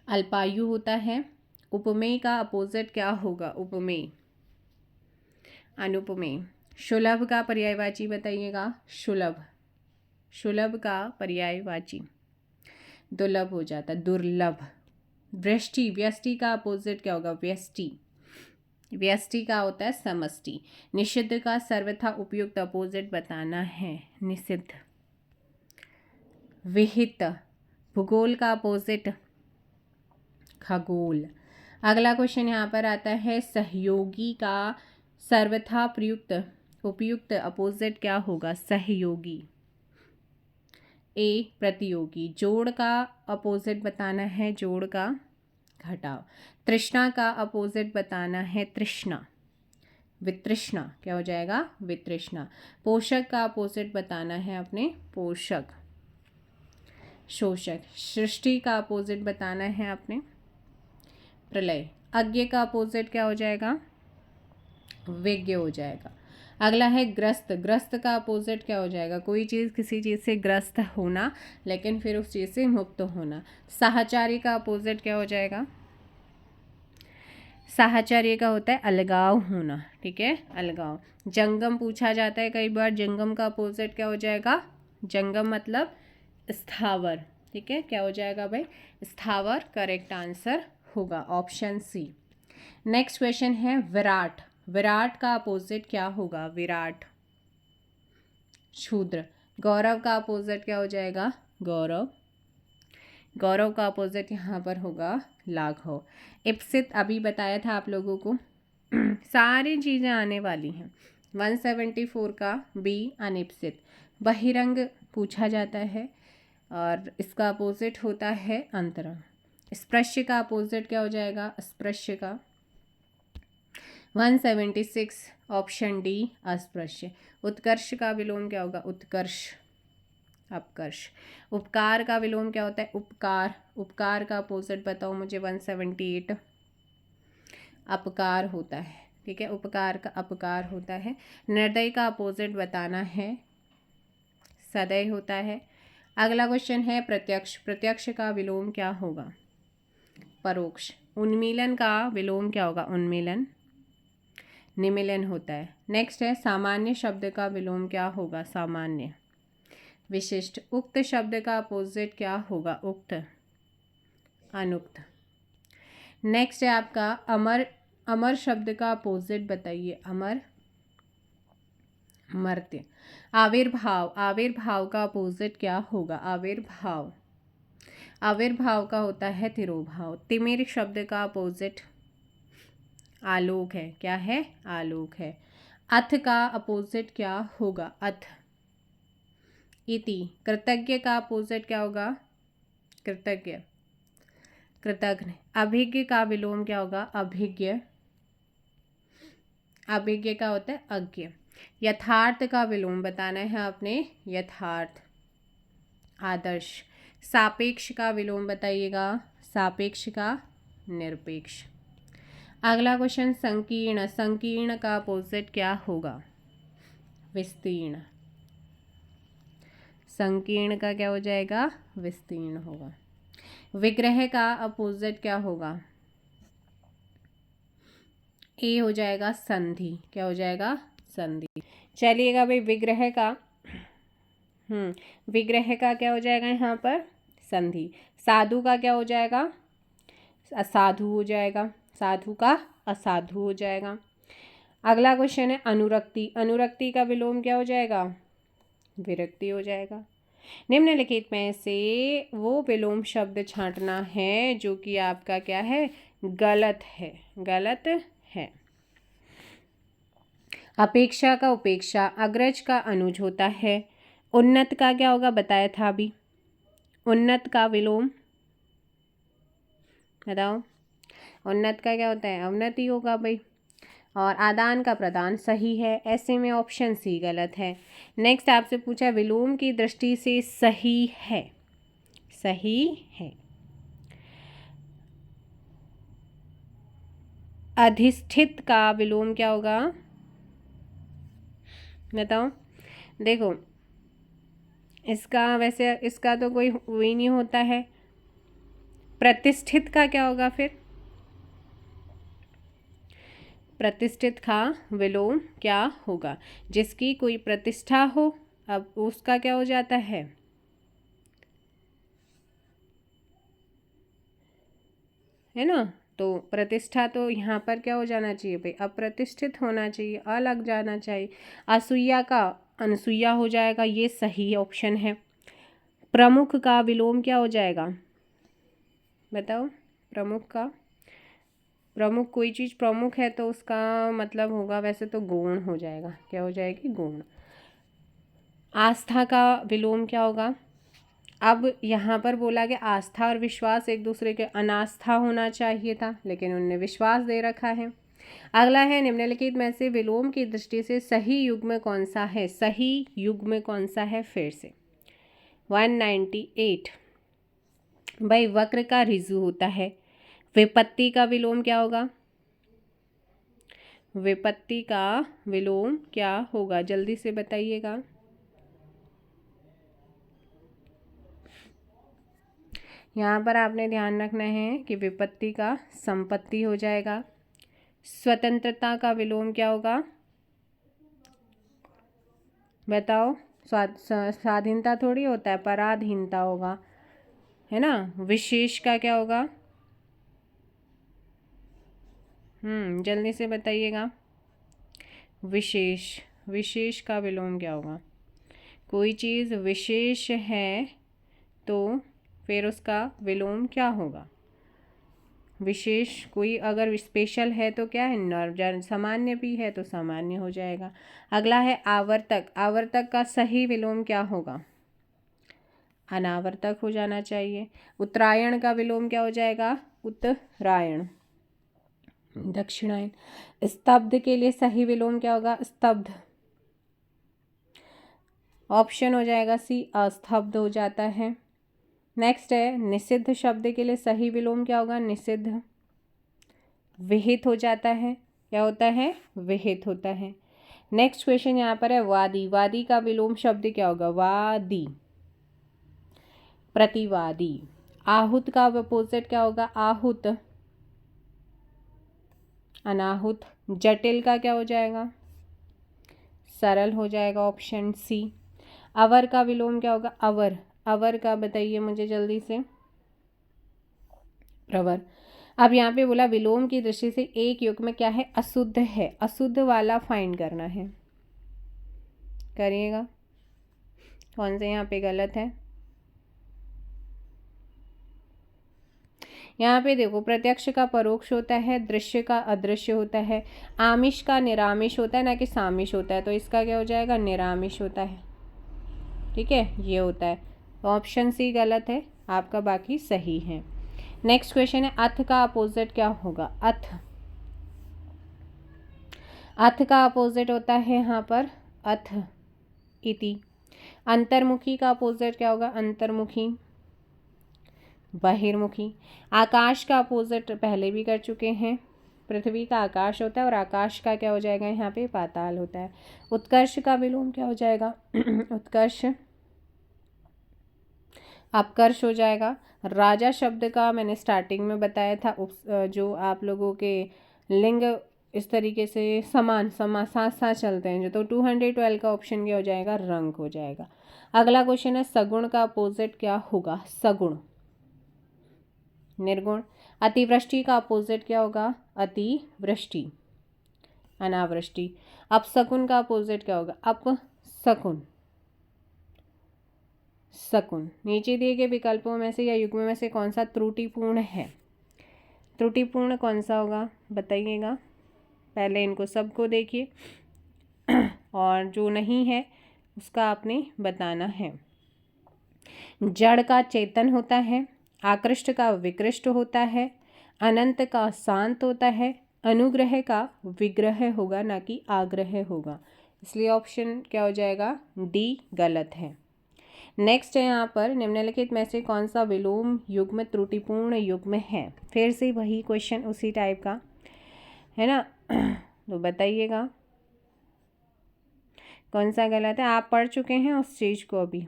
अल्पायु होता है। उपमेय का अपोजिट क्या होगा, उपमेय, अनुपमेय। सुलभ का पर्यायवाची बताइएगा, सुलभ, सुलभ का पर्यायवाची दुर्लभ हो जाता है, दुर्लभ। व्यष्टि, व्यष्टि का अपोजिट क्या होगा, व्यष्टि, व्यष्टि का होता है समष्टि। निषिद्ध का सर्वथा उपयुक्त अपोजिट बताना है, निषिद्ध। विहित, भूगोल का अपोजिट खगोल। अगला क्वेश्चन यहाँ पर आता है, सहयोगी का सर्वथा प्रयुक्त उपयुक्त अपोजिट क्या होगा, सहयोगी। ए प्रतियोगी। जोड़ का अपोजिट बताना है, जोड़ का घटाव। तृष्णा का अपोजिट बताना है, तृष्णा, वितृष्णा क्या हो जाएगा, वितृष्णा। पोषक का अपोजिट बताना है अपने, पोषक, शोषक। सृष्टि का अपोजिट बताना है अपने, प्रलय। अज्ञ का अपोजिट क्या हो जाएगा, विज्ञ हो जाएगा। अगला है ग्रस्त, ग्रस्त का अपोजिट क्या हो जाएगा, कोई चीज़ किसी चीज़ से ग्रस्त होना लेकिन फिर उस चीज़ से मुक्त होना। साहचर्य का अपोजिट क्या हो जाएगा, साहचर्य का होता है अलगाव होना, ठीक है, अलगाव। जंगम पूछा जाता है कई बार, जंगम का अपोजिट क्या हो जाएगा, जंगम मतलब स्थावर, ठीक है, क्या हो जाएगा भाई, स्थावर। करेक्ट आंसर होगा ऑप्शन सी। नेक्स्ट क्वेश्चन है विराट, विराट का अपोजिट क्या होगा, विराट, शूद्र। गौरव का अपोजिट क्या हो जाएगा, गौरव, गौरव का अपोजिट यहाँ पर होगा लाघव। इप्सित अभी बताया था आप लोगों को। सारी चीज़ें आने वाली हैं। 174 का बी अनिप्सित। बहिरंग पूछा जाता है और इसका अपोजिट होता है अंतरंग। स्पृश्य का अपोजिट क्या हो जाएगा, स्पृश्य का 176 ऑप्शन डी अस्पृश्य। उत्कर्ष का विलोम क्या होगा, उत्कर्ष, अपकर्ष। उपकार का विलोम क्या होता है, उपकार, उपकार का अपोजिट बताओ मुझे, 178 अपकार होता है, ठीक है, उपकार का अपकार होता है। निर्दय का अपोजिट बताना है, सदय होता है। अगला क्वेश्चन है प्रत्यक्ष, प्रत्यक्ष का विलोम क्या होगा, परोक्ष। उन्मीलन का विलोम क्या होगा, उन्मीलन, निमीलन होता है। नेक्स्ट है सामान्य शब्द का विलोम क्या होगा, सामान्य। विशिष्ट। उक्त शब्द का अपोजिट क्या होगा, उक्त, अनुक्त। नेक्स्ट है आपका अमर, अमर शब्द का अपोजिट बताइए, अमर, मर्त्य। आविर्भाव, आविर्भाव का अपोजिट क्या होगा, आविर्भाव, आविर्भाव का होता है तिरोभाव। तिमिर शब्द का अपोजिट आलोक है। क्या है? आलोक है। अथ का अपोजिट क्या होगा? अथ। इति। कृतज्ञ का अपोजिट क्या होगा? कृतज्ञ। कृतघ्न। अभिज्ञ का विलोम क्या होगा? अभिज्ञ। अभिज्ञ का होता है अज्ञ। यथार्थ का विलोम बताना है आपने। यथार्थ। आदर्श। सापेक्ष का विलोम बताइएगा। सापेक्ष का निरपेक्ष। अगला क्वेश्चन संकीर्ण। संकीर्ण का अपोजिट क्या होगा? विस्तीर्ण। संकीर्ण का क्या हो जाएगा? विस्तीर्ण होगा। विग्रह का अपोजिट क्या होगा? ए हो जाएगा संधि। क्या हो जाएगा? संधि। चलिएगा भाई विग्रह का विग्रह का क्या हो जाएगा यहाँ पर? संधि। साधु का क्या हो जाएगा? असाधु हो जाएगा। साधु का असाधु हो जाएगा। अगला क्वेश्चन है अनुरक्ति। अनुरक्ति का विलोम क्या हो जाएगा? विरक्ति हो जाएगा। निम्नलिखित में से वो विलोम शब्द छांटना है जो कि आपका क्या है? गलत है। गलत है। अपेक्षा का उपेक्षा। अग्रज का अनुज होता है। उन्नत का क्या होगा? बताया था अभी। उन्नत का विलोम बताओ। उन्नत का क्या होता है? अवनति होगा भाई। और आदान का प्रदान सही है। ऐसे में ऑप्शन सी गलत है। नेक्स्ट आपसे पूछा विलोम की दृष्टि से सही है। सही है। अधिष्ठित का विलोम क्या होगा? बताओ। देखो इसका वैसे इसका तो कोई वही नहीं होता है। प्रतिष्ठित का क्या होगा फिर? प्रतिष्ठित का विलोम क्या होगा? जिसकी कोई प्रतिष्ठा हो, अब उसका क्या हो जाता है? है ना। तो प्रतिष्ठा तो यहाँ पर क्या हो जाना चाहिए भाई? अप्रतिष्ठित होना चाहिए, अलग जाना चाहिए। असूया का अनसुईया हो जाएगा। ये सही ऑप्शन है। प्रमुख का विलोम क्या हो जाएगा? बताओ। प्रमुख का प्रमुख कोई चीज़ प्रमुख है तो उसका मतलब होगा वैसे तो गौण हो जाएगा। क्या हो जाएगी? गौण। आस्था का विलोम क्या होगा? अब यहाँ पर बोला गया आस्था और विश्वास एक दूसरे के अनास्था होना चाहिए था, लेकिन उनने विश्वास दे रखा है। अगला है निम्नलिखित में से विलोम की दृष्टि से सही युग्म कौन सा है? सही युग्म कौन सा है? फिर से 198 भाई वक्र का रिजु होता है। विपत्ति का विलोम क्या होगा? विपत्ति का विलोम क्या होगा? जल्दी से बताइएगा। यहाँ पर आपने ध्यान रखना है कि विपत्ति का संपत्ति हो जाएगा। स्वतंत्रता का विलोम क्या होगा? बताओ। स्वाधीनता थोड़ी होता है, पराधीनता होगा, है ना। विशेष का क्या होगा? जल्दी से बताइएगा। विशेष। विशेष का विलोम क्या होगा? कोई चीज़ विशेष है तो फिर उसका विलोम क्या होगा? विशेष कोई अगर स्पेशल है तो क्या है? सामान्य भी है तो सामान्य हो जाएगा। अगला है आवर्तक। आवर्तक का सही विलोम क्या होगा? अनावर्तक हो जाना चाहिए। उत्तरायण का विलोम क्या हो जाएगा? उत्तरायण। दक्षिणायन। स्तब्ध के लिए सही विलोम क्या होगा? स्तब्ध। ऑप्शन हो जाएगा सी, अस्तब्ध हो जाता है। नेक्स्ट है निषिद्ध शब्द के लिए सही विलोम क्या होगा? निषिद्ध। विहित हो जाता है। क्या होता है? विहित होता है। नेक्स्ट क्वेश्चन यहाँ पर है वादी। वादी का विलोम शब्द क्या होगा? वादी। प्रतिवादी। आहूत का अपोजिट क्या होगा? आहूत। अनाहुत। जटिल का क्या हो जाएगा? सरल हो जाएगा। Option C. अवर का विलोम क्या होगा? अवर। अवर का बताइए मुझे जल्दी से। प्रवर। अब यहाँ पे बोला विलोम की दृष्टि से एक युग में क्या है? अशुद्ध है। अशुद्ध वाला फाइंड करना है। करिएगा। कौन से यहाँ पे गलत है? यहाँ पे देखो, प्रत्यक्ष का परोक्ष होता है, दृश्य का अदृश्य होता है, आमिष का निरामिष होता है, ना कि सामिष होता है। तो इसका क्या हो जाएगा, निरामिष होता है। ठीक है, ये होता है। तो ऑप्शन सी गलत है आपका, बाकी सही है। नेक्स्ट क्वेश्चन है, अथ का अपोजिट क्या होगा। अथ का अपोजिट होता है यहाँ पर अथ इति। अंतर्मुखी का अपोजिट क्या होगा, अंतर्मुखी, बहिर्मुखी। आकाश का अपोजिट पहले भी कर चुके हैं, पृथ्वी का आकाश होता है और आकाश का क्या हो जाएगा, यहाँ पे पाताल होता है। उत्कर्ष का विलोम क्या हो जाएगा, उत्कर्ष अपकर्ष हो जाएगा। राजा शब्द का मैंने स्टार्टिंग में बताया था, जो आप लोगों के लिंग इस तरीके से समान साथ साथ चलते हैं जो, तो 212 का ऑप्शन क्या हो जाएगा, रंग हो जाएगा। अगला क्वेश्चन है, सगुण का अपोजिट क्या होगा, सगुण, निर्गुण। अतिवृष्टि का अपोजिट क्या होगा, अतिवृष्टि, अनावृष्टि। अपशकुन का अपोजिट क्या होगा, अपशकुन, शकुन। नीचे दिए गए विकल्पों में से या युग्म में से कौन सा त्रुटिपूर्ण है, त्रुटिपूर्ण कौन सा होगा बताइएगा। पहले इनको सबको देखिए और जो नहीं है उसका आपने बताना है। जड़ का चेतन होता है, आकृष्ट का विकृष्ट होता है, अनंत का शांत होता है, अनुग्रह का विग्रह होगा ना कि आग्रह होगा। इसलिए ऑप्शन क्या हो जाएगा, डी गलत है। नेक्स्ट है यहाँ पर, निम्नलिखित में से कौन सा विलोम युग्म त्रुटिपूर्ण युग्म है। फिर से वही क्वेश्चन उसी टाइप का है ना, तो बताइएगा कौन सा गलत है। आप पढ़ चुके हैं उस चीज़ को अभी।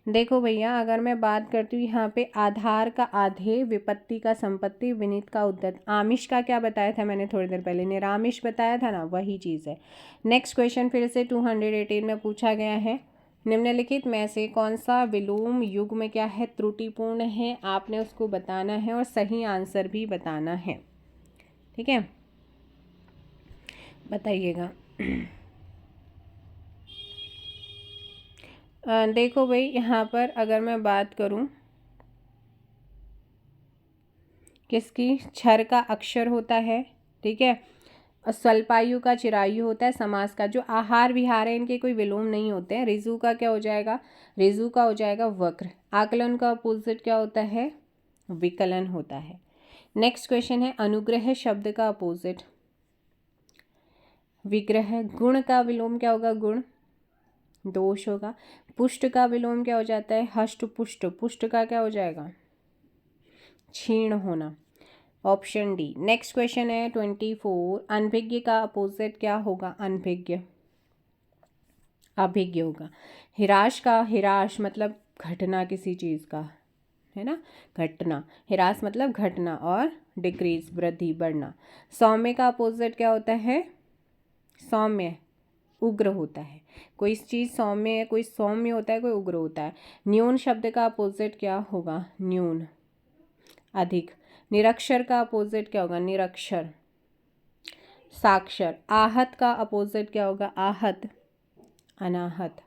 देखो भैया, अगर मैं बात करती हूँ यहाँ पे, आधार का आधेय, विपत्ति का संपत्ति, विनित का उद्यत। आमिष का क्या बताया था मैंने थोड़ी देर पहले, निरामिष बताया था ना, वही चीज़ है। नेक्स्ट क्वेश्चन फिर से 218 में पूछा गया है, निम्नलिखित में से कौन सा विलोम युग में क्या है, त्रुटिपूर्ण है। आपने उसको बताना है और सही आंसर भी बताना है। ठीक है, बताइएगा। देखो भाई, यहाँ पर अगर मैं बात करूँ किसकी, क्षर का अक्षर होता है, ठीक है, स्वल्पायु का चिरायु होता है, समास का। जो आहार विहार है इनके कोई विलोम नहीं होते हैं। रिजु का क्या हो जाएगा, रिजु का हो जाएगा वक्र। आकलन का अपोजिट क्या होता है, विकलन होता है। नेक्स्ट क्वेश्चन है, अनुग्रह शब्द का अपोजिट विग्रह। गुण का विलोम क्या होगा, गुण, दोष होगा। पुष्ट का विलोम क्या हो जाता है, हष्ट पुष्ट। पुष्ट का क्या हो जाएगा, क्षीण होना। Option D. नेक्स्ट क्वेश्चन है 24, अनभिज्ञ का अपोजिट क्या होगा, अनभिज्ञ, अभिज्ञ होगा। हिराश का, हिराश मतलब घटना किसी चीज़ का, है ना, घटना। हिरास मतलब घटना, और डिक्रीज वृद्धि, बढ़ना। सौम्य का अपोजिट क्या होता है, सौम्य, उग्र होता है। कोई चीज़ सौम्य है, कोई सौम्य होता है, कोई उग्र होता है। न्यून शब्द का अपोजिट क्या होगा, न्यून, अधिक। निरक्षर का अपोजिट क्या होगा, निरक्षर, साक्षर। आहत का अपोजिट क्या होगा, आहत, अनाहत।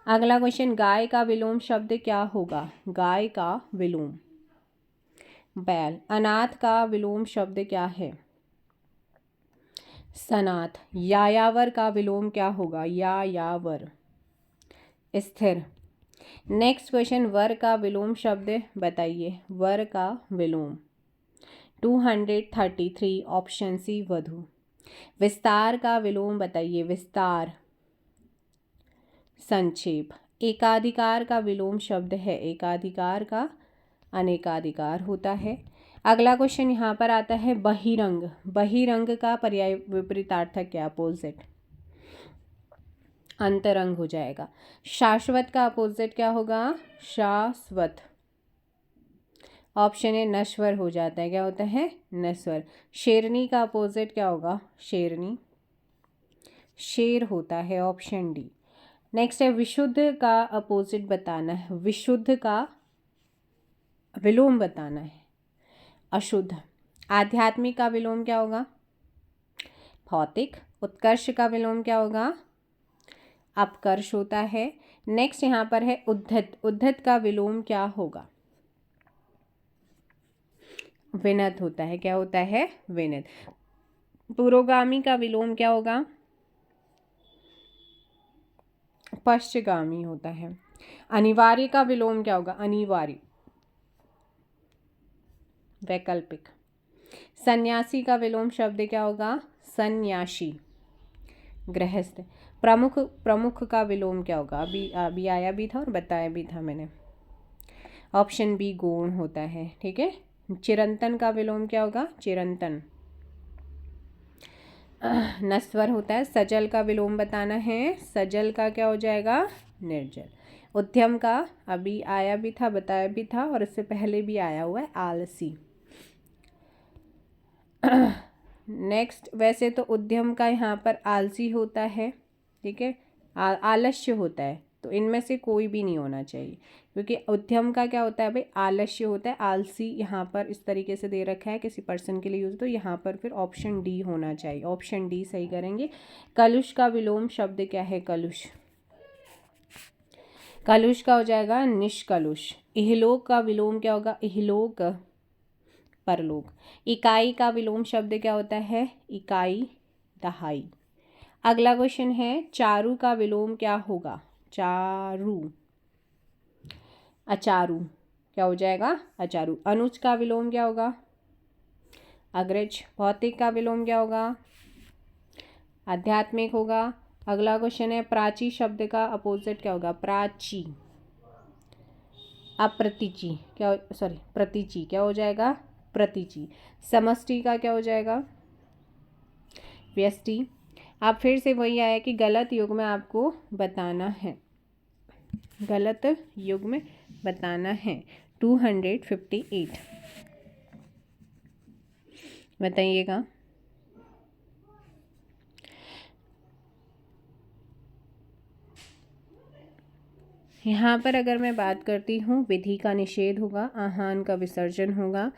अगला क्वेश्चन, गाय का विलोम शब्द क्या होगा, गाय का विलोम, बैल। अनाथ का विलोम शब्द क्या है, सनाथ। यायावर का विलोम क्या होगा, यायावर, स्थिर। नेक्स्ट क्वेश्चन, वर का विलोम शब्द बताइए, वर का विलोम 233, ऑप्शन सी वधु। विस्तार का विलोम बताइए, विस्तार, संक्षेप। एकाधिकार का विलोम शब्द है, एकाधिकार का अनेकाधिकार होता है। अगला क्वेश्चन यहाँ पर आता है, बहिरंग। बहिरंग का पर्याय विपरीतार्थक क्या, अपोजिट, अंतरंग हो जाएगा। शाश्वत का अपोजिट क्या होगा, शाश्वत। ऑप्शन ए नश्वर हो जाता है, क्या होता है, नश्वर। शेरनी का अपोजिट क्या होगा, शेरनी, शेर होता है, ऑप्शन डी। नेक्स्ट है, विशुद्ध का अपोजिट बताना है, विशुद्ध का विलोम बताना है, अशुद्ध। आध्यात्मिक का विलोम क्या होगा, भौतिक। उत्कर्ष का विलोम क्या होगा, अपकर्ष होता है। नेक्स्ट यहाँ पर है उद्धत। उद्धत का विलोम क्या होगा, विनत होता है। क्या होता है? विनत। पुरोगामी का विलोम क्या होगा? पश्चगामी होता है। अनिवार्य का विलोम क्या होगा? अनिवार्य। वैकल्पिक। सन्यासी का विलोम शब्द क्या होगा? सन्यासी। गृहस्थ। प्रमुख, प्रमुख का विलोम क्या होगा? अभी आया भी था और बताया भी था मैंने। ऑप्शन बी गौण होता है। ठीक है। चिरंतन का विलोम क्या होगा? चिरंतन। नस्वर होता है। सजल का विलोम बताना है। सजल का क्या हो जाएगा? निर्जल। उद्यम का अभी आया भी था, बताया भी था, और इससे पहले भी आया हुआ है, आलसी। नेक्स्ट, वैसे तो उद्यम का यहाँ पर आलसी होता है। ठीक है। आलस्य होता है, तो इनमें से कोई भी नहीं होना चाहिए, क्योंकि उद्यम का क्या होता है भाई? आलस्य होता है। आलसी यहाँ पर इस तरीके से दे रखा है किसी पर्सन के लिए यूज, तो यहाँ पर फिर ऑप्शन डी होना चाहिए। ऑप्शन डी सही करेंगे। कलुष का विलोम शब्द क्या है? कलुष। कलुष का हो जाएगा निष्कलुष। इहलोक का विलोम क्या होगा? इहलोक, परलोक। इकाई का विलोम शब्द क्या होता है? इकाई, दहाई। अगला क्वेश्चन है, चारु का विलोम क्या होगा? चारु, अचारु। क्या हो जाएगा? अचारु। अनुज का विलोम क्या होगा? अग्रज। भौतिक का विलोम क्या होगा? आध्यात्मिक होगा। अगला क्वेश्चन है, प्राची शब्द का अपोजिट क्या होगा? प्राची। अप्रतिची। क्या, सॉरी, प्रतिची। क्या हो जाएगा? प्रतिची। समष्टि का क्या हो जाएगा? व्यष्टि। अब फिर से वही आया कि गलत युग में आपको बताना है। गलत युग में बताना है। 258 बताइएगा। यहाँ पर अगर मैं बात करती हूँ, विधि का निषेध होगा, आहान का विसर्जन होगा,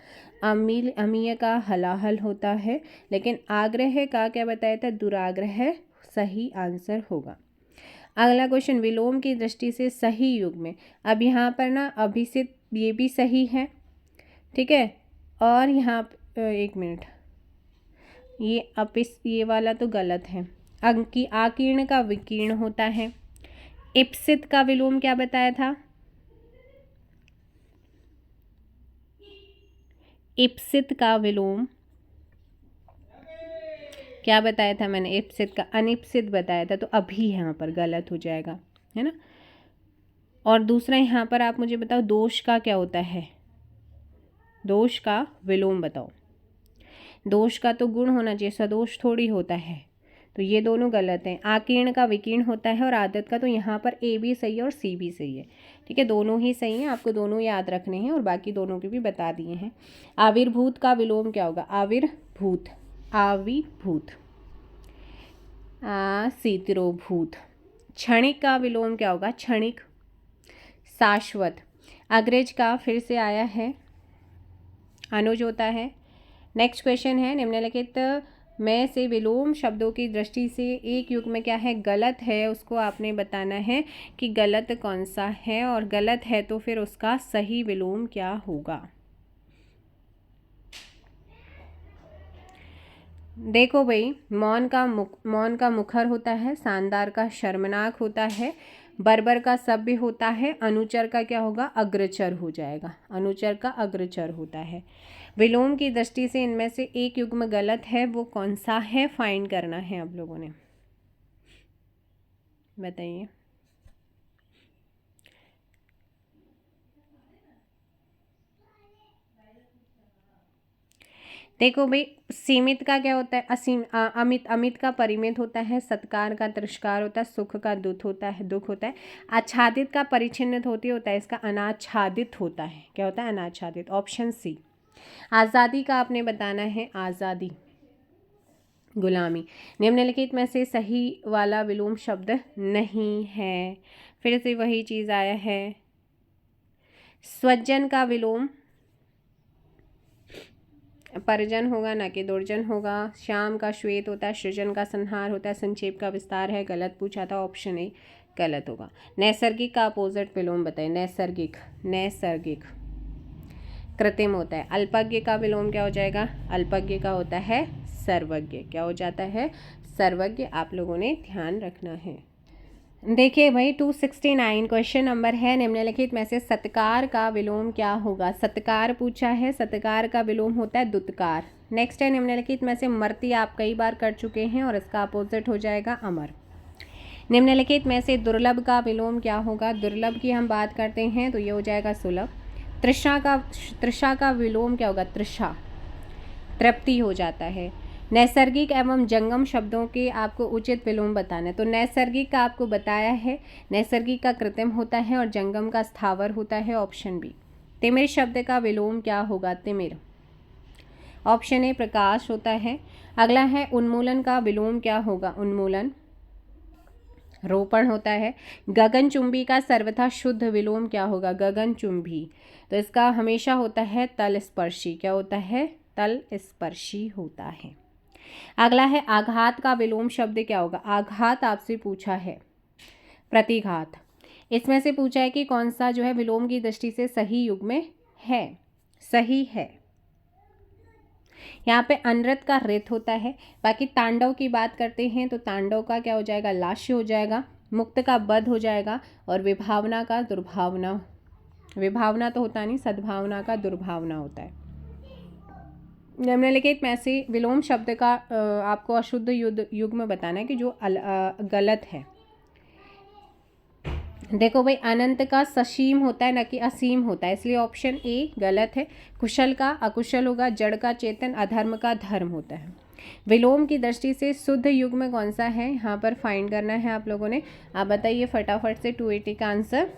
अमीय का हलाहल होता है, लेकिन आग्रह का क्या बताया था? दुराग्रह सही आंसर होगा। अगला क्वेश्चन, विलोम की दृष्टि से सही युग में, अब यहाँ पर ना अभिसित ये भी सही है। ठीक है। और यहाँ एक मिनट, ये अपिस ये वाला तो गलत है। अंकी आकीर्ण का विकीर्ण होता है। इप्सित का विलोम क्या बताया था? इप्सित का विलोम क्या बताया था मैंने? इप्सित का अनिप्सित बताया था, तो अभी यहाँ पर गलत हो जाएगा, है ना। और दूसरा यहाँ पर आप मुझे बताओ, दोष का क्या होता है? दोष का विलोम बताओ। दोष का तो गुण होना चाहिए, सदोष थोड़ी होता है, तो ये दोनों गलत हैं। आकीर्ण का विकीर्ण होता है, और आदत का तो यहाँ पर ए भी सही है और सी भी सही है। ठीक है, दोनों ही सही हैं, आपको दोनों याद रखने हैं, और बाकी दोनों के भी बता दिए हैं। आविर्भूत का विलोम क्या होगा? आविर्भूत, आविर्भूत, सीतिरोभूत। क्षणिक का विलोम क्या होगा? क्षणिक, शाश्वत। अग्रज का फिर से आया है, अनुज होता है। नेक्स्ट क्वेश्चन है, निम्नलिखित में से विलोम शब्दों की दृष्टि से एक युग में क्या है? गलत है, उसको आपने बताना है कि गलत कौन सा है, और गलत है तो फिर उसका सही विलोम क्या होगा। देखो भाई, मौन का मुखर होता है, शानदार का शर्मनाक होता है, बर्बर का सभ्य होता है, अनुचर का क्या होगा? अग्रचर हो जाएगा। अनुचर का अग्रचर होता है। विलोम की दृष्टि से इनमें से एक युग्म गलत है, वो कौन सा है? फाइंड करना है आप लोगों ने, बताइए। देखो भाई, सीमित का क्या होता है? असीम। अमित, अमित का परिमित होता है। सत्कार का तिरस्कार होता है। सुख का दुख होता है, दुख होता है। आच्छादित का परिच्छिन्नित होता है, इसका अनाच्छादित होता है। क्या होता है? अनाच्छादित। Option C. आज़ादी का आपने बताना है, आज़ादी। गुलामी। निम्नलिखित में से सही वाला विलोम शब्द नहीं है। फिर से वही चीज़ आया है। स्वजन का विलोम परजन होगा, ना कि दुर्जन होगा। श्याम का श्वेत होता है। सृजन का संहार होता है। संक्षेप का विस्तार है। गलत पूछा था, ऑप्शन ए गलत होगा। नैसर्गिक का अपोजिट विलोम बताइए। नैसर्गिक, नैसर्गिक। कृत्रिम होता है। अल्पज्ञ का विलोम क्या हो जाएगा? अल्पज्ञ का होता है सर्वज्ञ। क्या हो जाता है? सर्वज्ञ। आप लोगों ने ध्यान रखना है। देखिए भाई 269 क्वेश्चन नंबर है, निम्नलिखित में से सत्कार का विलोम क्या होगा? सत्कार पूछा है, सत्कार का विलोम होता है दुत्कार। नेक्स्ट है, निम्नलिखित में से मर्ती आप कई बार कर चुके हैं और इसका अपोजिट हो जाएगा अमर। निम्नलिखित में से दुर्लभ का विलोम क्या होगा? दुर्लभ की हम बात करते हैं तो ये हो जाएगा सुलभ। तृषा का विलोम क्या होगा? तृषा। तृप्ति हो जाता है। नैसर्गिक एवं जंगम शब्दों के आपको उचित विलोम बताना है। तो नैसर्गिक का आपको बताया है, नैसर्गिक का कृत्रिम होता है और जंगम का स्थावर होता है, ऑप्शन बी। तिमिर शब्द का विलोम क्या होगा? तिमिर। ऑप्शन ए प्रकाश होता है। अगला है उन्मूलन का विलोम क्या होगा? उन्मूलन। रोपण होता है। गगनचुंबी का सर्वथा शुद्ध विलोम क्या होगा? गगनचुंबी। तो इसका हमेशा होता है तलस्पर्शी। क्या होता है? तलस्पर्शी होता है। अगला है आघात का विलोम शब्द क्या होगा? आघात आपसे पूछा है। प्रतिघात। इसमें से पूछा है कि कौन सा जो है विलोम की दृष्टि से सही युग में है? सही है। यहाँ पे अनृत का रित होता है। बाकी तांडव की बात करते हैं तो तांडव का क्या हो जाएगा? लास्य हो जाएगा। मुक्त का बध हो जाएगा और विभावना का दुर्भावना। विभावना तो होता नहीं, सद्भावना का दुर्भावना होता है। निम्नलिखित में से विलोम शब्द का आपको अशुद्ध युग में बताना है कि जो गलत है। देखो भाई अनंत का ससीम होता है न कि असीम होता है, इसलिए ऑप्शन ए गलत है। कुशल का अकुशल होगा। जड़ का चेतन, अधर्म का धर्म होता है। विलोम की दृष्टि से शुद्ध युग में कौन सा है यहाँ पर फाइंड करना है आप लोगों ने। आप बताइए फटाफट से। 280 का आंसर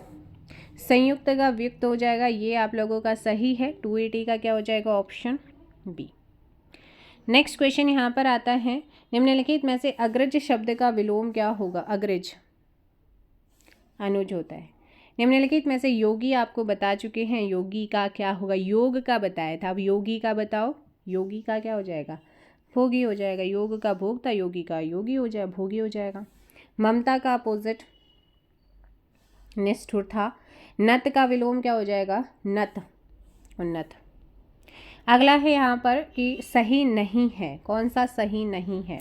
संयुक्त का व्युक्त हो जाएगा, ये आप लोगों का सही है। 280 का क्या हो जाएगा? Option B. नेक्स्ट क्वेश्चन यहाँ पर आता है, निम्नलिखित में से अग्रज शब्द का विलोम क्या होगा? अग्रज अनुज होता है। निम्नलिखित में से योगी आपको बता चुके हैं, योगी का क्या होगा? योग का बताया था, अब योगी का बताओ। योगी का क्या हो जाएगा? भोगी हो जाएगा। योग का भोग था, योगी का योगी हो जाएगा, भोगी हो जाएगा। ममता का अपोजिट निष्ठुर था। नत का विलोम क्या हो जाएगा? नत, उन्नत। अगला है यहाँ पर कि सही नहीं है, कौन सा सही नहीं है?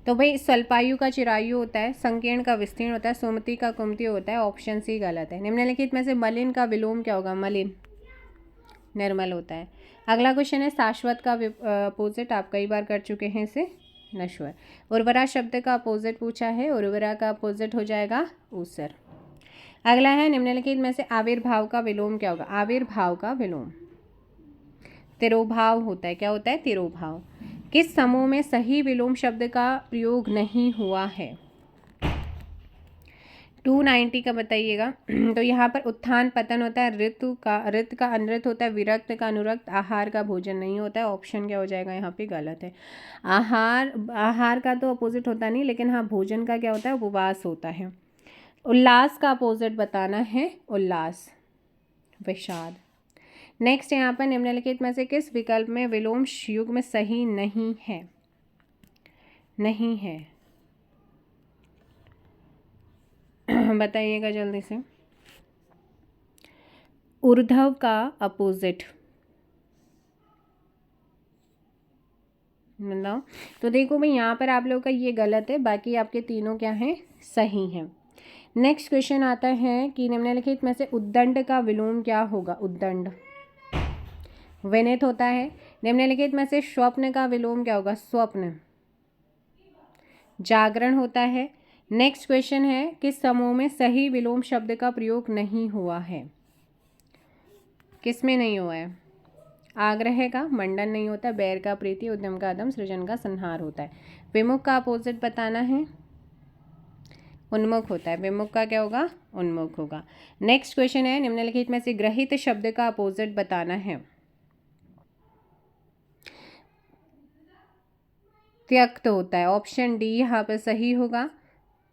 तो भाई स्वल्पायु का चिरायु होता है, संकीर्ण का विस्तीर्ण होता है, सुमति का कुमति होता है, ऑप्शन सी गलत है। निम्नलिखित में से मलिन का विलोम क्या होगा? मलिन, निर्मल होता है। अगला क्वेश्चन है शाश्वत का अपोजिट, आप कई बार कर चुके हैं इसे, नश्वर। उर्वरा शब्द का अपोजिट पूछा है, उर्वरा का अपोजिट हो जाएगा ऊसर। अगला है निम्नलिखित में से आविर्भाव का विलोम क्या होगा? आविर्भाव का विलोम तिरोभाव होता है। क्या होता है? तिरोभाव। किस समूह में सही विलोम शब्द का प्रयोग नहीं हुआ है? 290 का बताइएगा। तो यहाँ पर उत्थान पतन होता है, ऋतु का अनृत होता है, विरक्त का अनुरक्त, आहार का भोजन नहीं होता है, ऑप्शन क्या हो जाएगा यहाँ पे? गलत है। आहार का तो अपोजिट होता नहीं, लेकिन हाँ भोजन का क्या होता है? उपवास होता है। उल्लास का अपोजिट बताना है, उल्लास, विषाद। नेक्स्ट यहाँ पर निम्नलिखित में से किस विकल्प में विलोम युग में सही नहीं है? नहीं है, बताइएगा जल्दी से। ऊर्ध्व का अपोजिट मतलब, तो देखो भाई यहाँ पर आप लोगों का ये गलत है, बाकी आपके तीनों क्या हैं? सही हैं। नेक्स्ट क्वेश्चन आता है कि निम्नलिखित में से उद्दंड का विलोम क्या होगा? उद्दंड विनित होता है। निम्नलिखित में से स्वप्न का विलोम क्या होगा? स्वप्न, जागरण होता है। नेक्स्ट क्वेश्चन है किस समूह में सही विलोम शब्द का प्रयोग नहीं हुआ है? किस में नहीं हुआ है? आग्रह का मंडन नहीं होता, बैर का प्रीति, उद्यम का अदम, सृजन का संहार होता है। विमुख का अपोजिट बताना है, उन्मुख होता है। विमुख का क्या होगा? उन्मुख होगा। नेक्स्ट क्वेश्चन है निम्नलिखित में से ग्रहित शब्द का अपोजिट बताना है। त्यक्त होता है, ऑप्शन डी यहाँ पर सही होगा।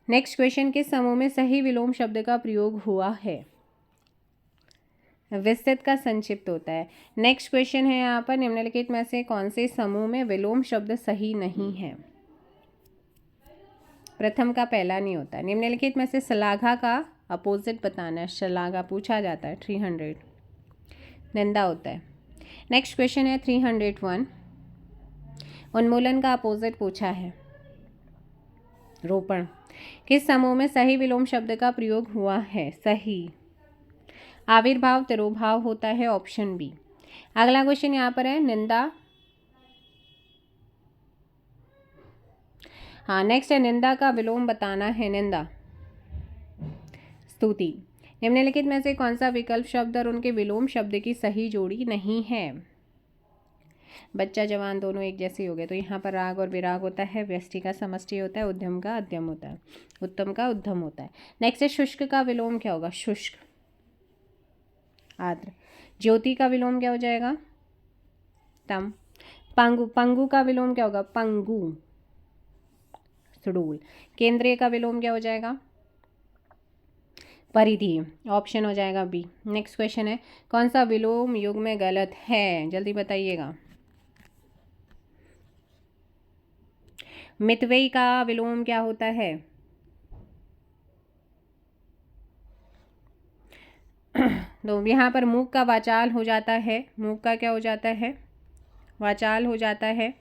नेक्स्ट क्वेश्चन किस समूह में सही विलोम शब्द का प्रयोग हुआ है? विस्तृत का संक्षिप्त होता है। नेक्स्ट क्वेश्चन है यहाँ पर निम्नलिखित में से कौन से समूह में विलोम शब्द सही नहीं है? प्रथम का पहला नहीं होता। निम्नलिखित में से शलाघा का अपोजिट बताना है। शलाघा पूछा जाता है। 300 निंदा होता है। नेक्स्ट क्वेश्चन है 301। उन्मूलन का अपोजिट पूछा है, रोपण। किस समूह में सही विलोम शब्द का प्रयोग हुआ है? सही। आविर्भाव तिरोभाव होता है, ऑप्शन बी। अगला क्वेश्चन यहाँ पर है निंदा। हाँ, नेक्स्ट है निंदा का विलोम बताना है। निंदा, स्तुति। निम्नलिखित में से कौन सा विकल्प शब्द और उनके विलोम शब्द की सही जोड़ी नहीं है? बच्चा जवान दोनों एक जैसे हो गए, तो यहाँ पर राग और विराग होता है, व्यष्टि का समष्टि होता है, उद्यम का अध्यम होता है, उत्तम का उद्धम होता है। नेक्स्ट है शुष्क का विलोम क्या होगा? शुष्क, आर्द्र। ज्योति का विलोम क्या हो जाएगा? तम। पंगु, पंगु का विलोम क्या होगा? पंगु, सुडूल। केंद्रीय का विलोम क्या हो जाएगा? परिधि, ऑप्शन हो जाएगा बी। नेक्स्ट क्वेश्चन है कौन सा विलोम युग में गलत है? जल्दी बताइएगा। मितव्ययी का विलोम क्या होता है? तो यहाँ पर मूक का वाचाल हो जाता है। मूक का क्या हो जाता है? वाचाल हो जाता है।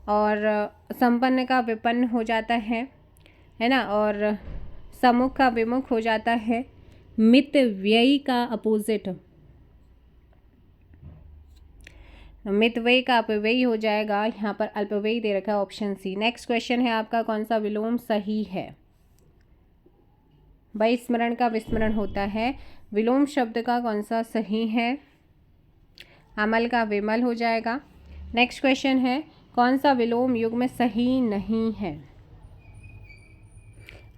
और संपन्न का विपन्न हो जाता है ना। और सम्मुख का विमुख हो जाता है। मितव्ययी का अपोजिट, मितव्ययी का अपव्ययी हो जाएगा। यहाँ पर अल्पव्ययी दे रखा है, ऑप्शन सी। नेक्स्ट क्वेश्चन है आपका कौन सा विलोम सही है? विस्मरण का विस्मरण होता है। विलोम शब्द का कौन सा सही है? अमल का विमल हो जाएगा। नेक्स्ट क्वेश्चन है कौन सा विलोम युग में सही नहीं है?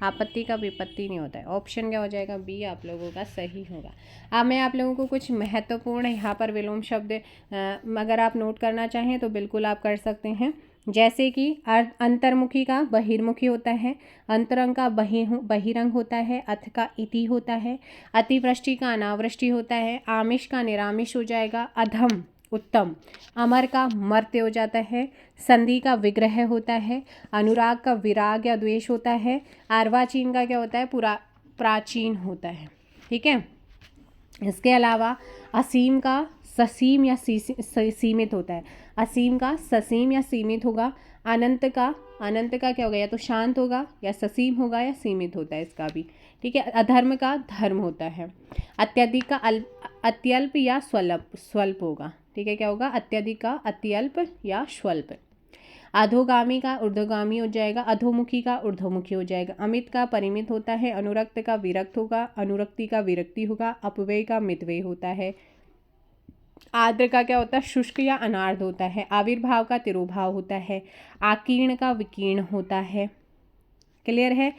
आपत्ति का विपत्ति नहीं होता है, ऑप्शन क्या हो जाएगा? बी आप लोगों का सही होगा। अब मैं आप लोगों को कुछ महत्वपूर्ण यहाँ पर विलोम शब्द अगर आप नोट करना चाहें तो बिल्कुल आप कर सकते हैं। जैसे कि अंतर्मुखी का बहिर्मुखी होता है, अंतरंग का बहिरंग होता है, अथ का इति होता है, अतिवृष्टि का अनावृष्टि होता है, आमिष का निरामिष हो जाएगा, अधम उत्तम, अमर का मर्त्य हो जाता है, संधि का विग्रह होता है, अनुराग का विराग या द्वेष होता है, अर्वाचीन का क्या होता है? प्राचीन होता है। ठीक है। इसके अलावा असीम का ससीम या सीमित होता है। असीम का ससीम या सीमित होगा। अनंत का क्या होगा? या तो शांत होगा या ससीम होगा या सीमित होता है इसका भी। ठीक है। अधर्म का धर्म होता है। अत्यधिक का अत्यल्प या स्वल्प होगा। ठीक है। क्या होगा? अत्यधिक का अत्यल्प या स्वल्प। अधोगामी का ऊर्ध्वगामी हो जाएगा, अधोमुखी का ऊर्ध्वमुखी हो जाएगा। अमित का परिमित होता है, अनुरक्त का विरक्त होगा, अनुरक्ति का विरक्ति होगा, अपव्यय का मितव्यय होता है। आर्द्र का क्या होता है? शुष्क या अनार्द्र होता है। आविर्भाव का तिरोभाव होता है। आकीर्ण का विकीर्ण होता है। क्लियर है।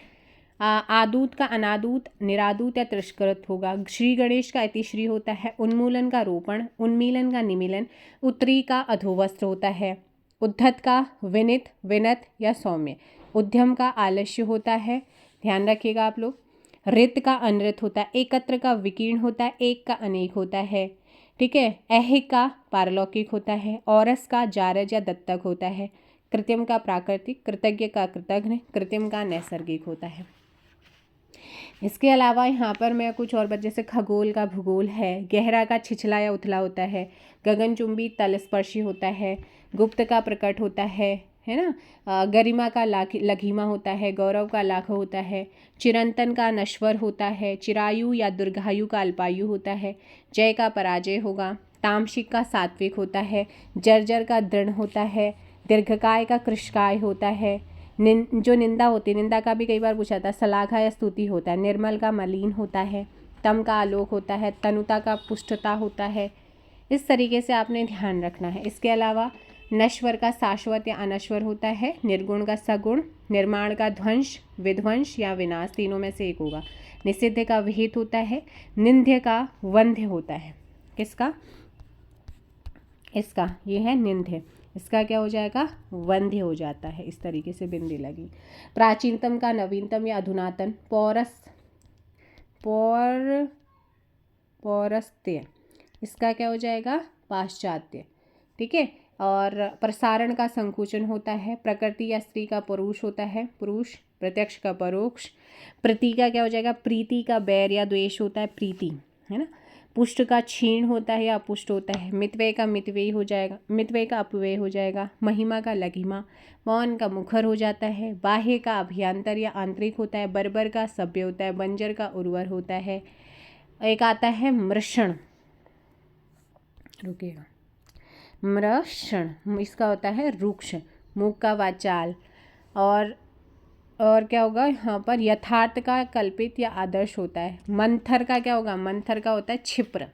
आदूत का अनादूत, निरादूत या तिरस्कृत होगा। श्री गणेश का अतिश्री होता है। उन्मूलन का रोपण, उन्मीलन का निमीलन, उत्तरी का अधोवस्त्र होता है। उद्धत का विनित, विनत या सौम्य। उद्यम का आलस्य होता है, ध्यान रखिएगा आप लोग। रित का अनृत होता है। एकत्र का विकीर्ण होता है, एक का अनेक होता है। ठीक है। ऐहिक का पारलौकिक होता है। औरस का जारज या दत्तक होता है। कृत्रिम का प्राकृतिक, कृतज्ञ का कृतघ्न, कृत्रिम का नैसर्गिक होता है। इसके अलावा यहाँ पर मैं कुछ और जैसे खगोल का भूगोल है, गहरा का छिछला या उथला होता है, गगनचुंबी तलस्पर्शी होता है, गुप्त का प्रकट होता है ना, गरिमा का लघिमा होता है, गौरव का लाघव होता है, चिरंतन का नश्वर होता है, चिरायु या दीर्घायु का अल्पायु होता है, जय का पराजय होगा, तामसिक का सात्विक होता है, जर्जर का दृढ़ होता है, दीर्घकाय का कृशकाय होता है, जो निंदा होती है, निंदा का भी कई बार पूछा था, सलाघा या स्तुति होता है, निर्मल का मलिन होता है, तम का आलोक होता है, तनुता का पुष्टता होता है। इस तरीके से आपने ध्यान रखना है। इसके अलावा नश्वर का शाश्वत या अनश्वर होता है, निर्गुण का सगुण, निर्माण का ध्वंस, विध्वंस या विनाश, तीनों में से एक होगा। निषिद्ध का विहित होता है, निंद्य का वंध्य होता है। किसका? इसका, ये है निंद्य, इसका क्या हो जाएगा? वंध्य हो जाता है। इस तरीके से बिंदी लगी। प्राचीनतम का नवीनतम या अधुनातन, पौरस्त्य, इसका क्या हो जाएगा? पाश्चात्य। ठीक है। और प्रसारण का संकुचन होता है। प्रकृति या स्त्री का पुरुष होता है, पुरुष। प्रत्यक्ष का परोक्ष। प्रीति का क्या हो जाएगा? प्रीति का बैर या द्वेष होता है, प्रीति, है ना। पुष्ट का क्षीण होता है या अपुष्ट होता है, मितव्यय का मितव्ययी हो जाएगा, मितव्यय का अपव्यय हो जाएगा, महिमा का लघिमा, मौन का मुखर हो जाता है, बाह्य का अभ्यंतर या आंतरिक होता है, बर्बर का सभ्य होता है, बंजर का उर्वर होता है। एक आता है मृषण, रुकिएगा, मृषण, इसका होता है रुक्ष, मूक का वाचाल, और क्या होगा यहाँ पर, यथार्थ का कल्पित या आदर्श होता है। मंथर का क्या होगा, मंथर का होता है क्षिप्र,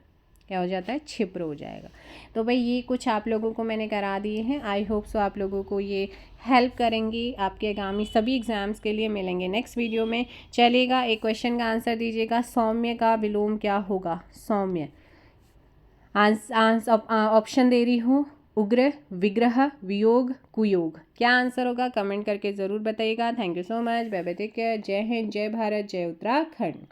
क्या हो जाता है, क्षिप्र हो जाएगा। तो भाई ये कुछ आप लोगों को मैंने करा दिए हैं। आई होप सो आप लोगों को ये हेल्प करेंगी आपके आगामी सभी एग्जाम्स के लिए। मिलेंगे नेक्स्ट वीडियो में। चलेगा, एक क्वेश्चन का आंसर दीजिएगा, सौम्य का विलोम क्या होगा, सौम्य। ऑप्शन दे रही हूँ, उग्र, विग्रह, वियोग, कुयोग। क्या आंसर होगा कमेंट करके ज़रूर बताइएगा। Thank you so much, bye bye, take care, जय हिंद, जय भारत, जय उत्तराखंड।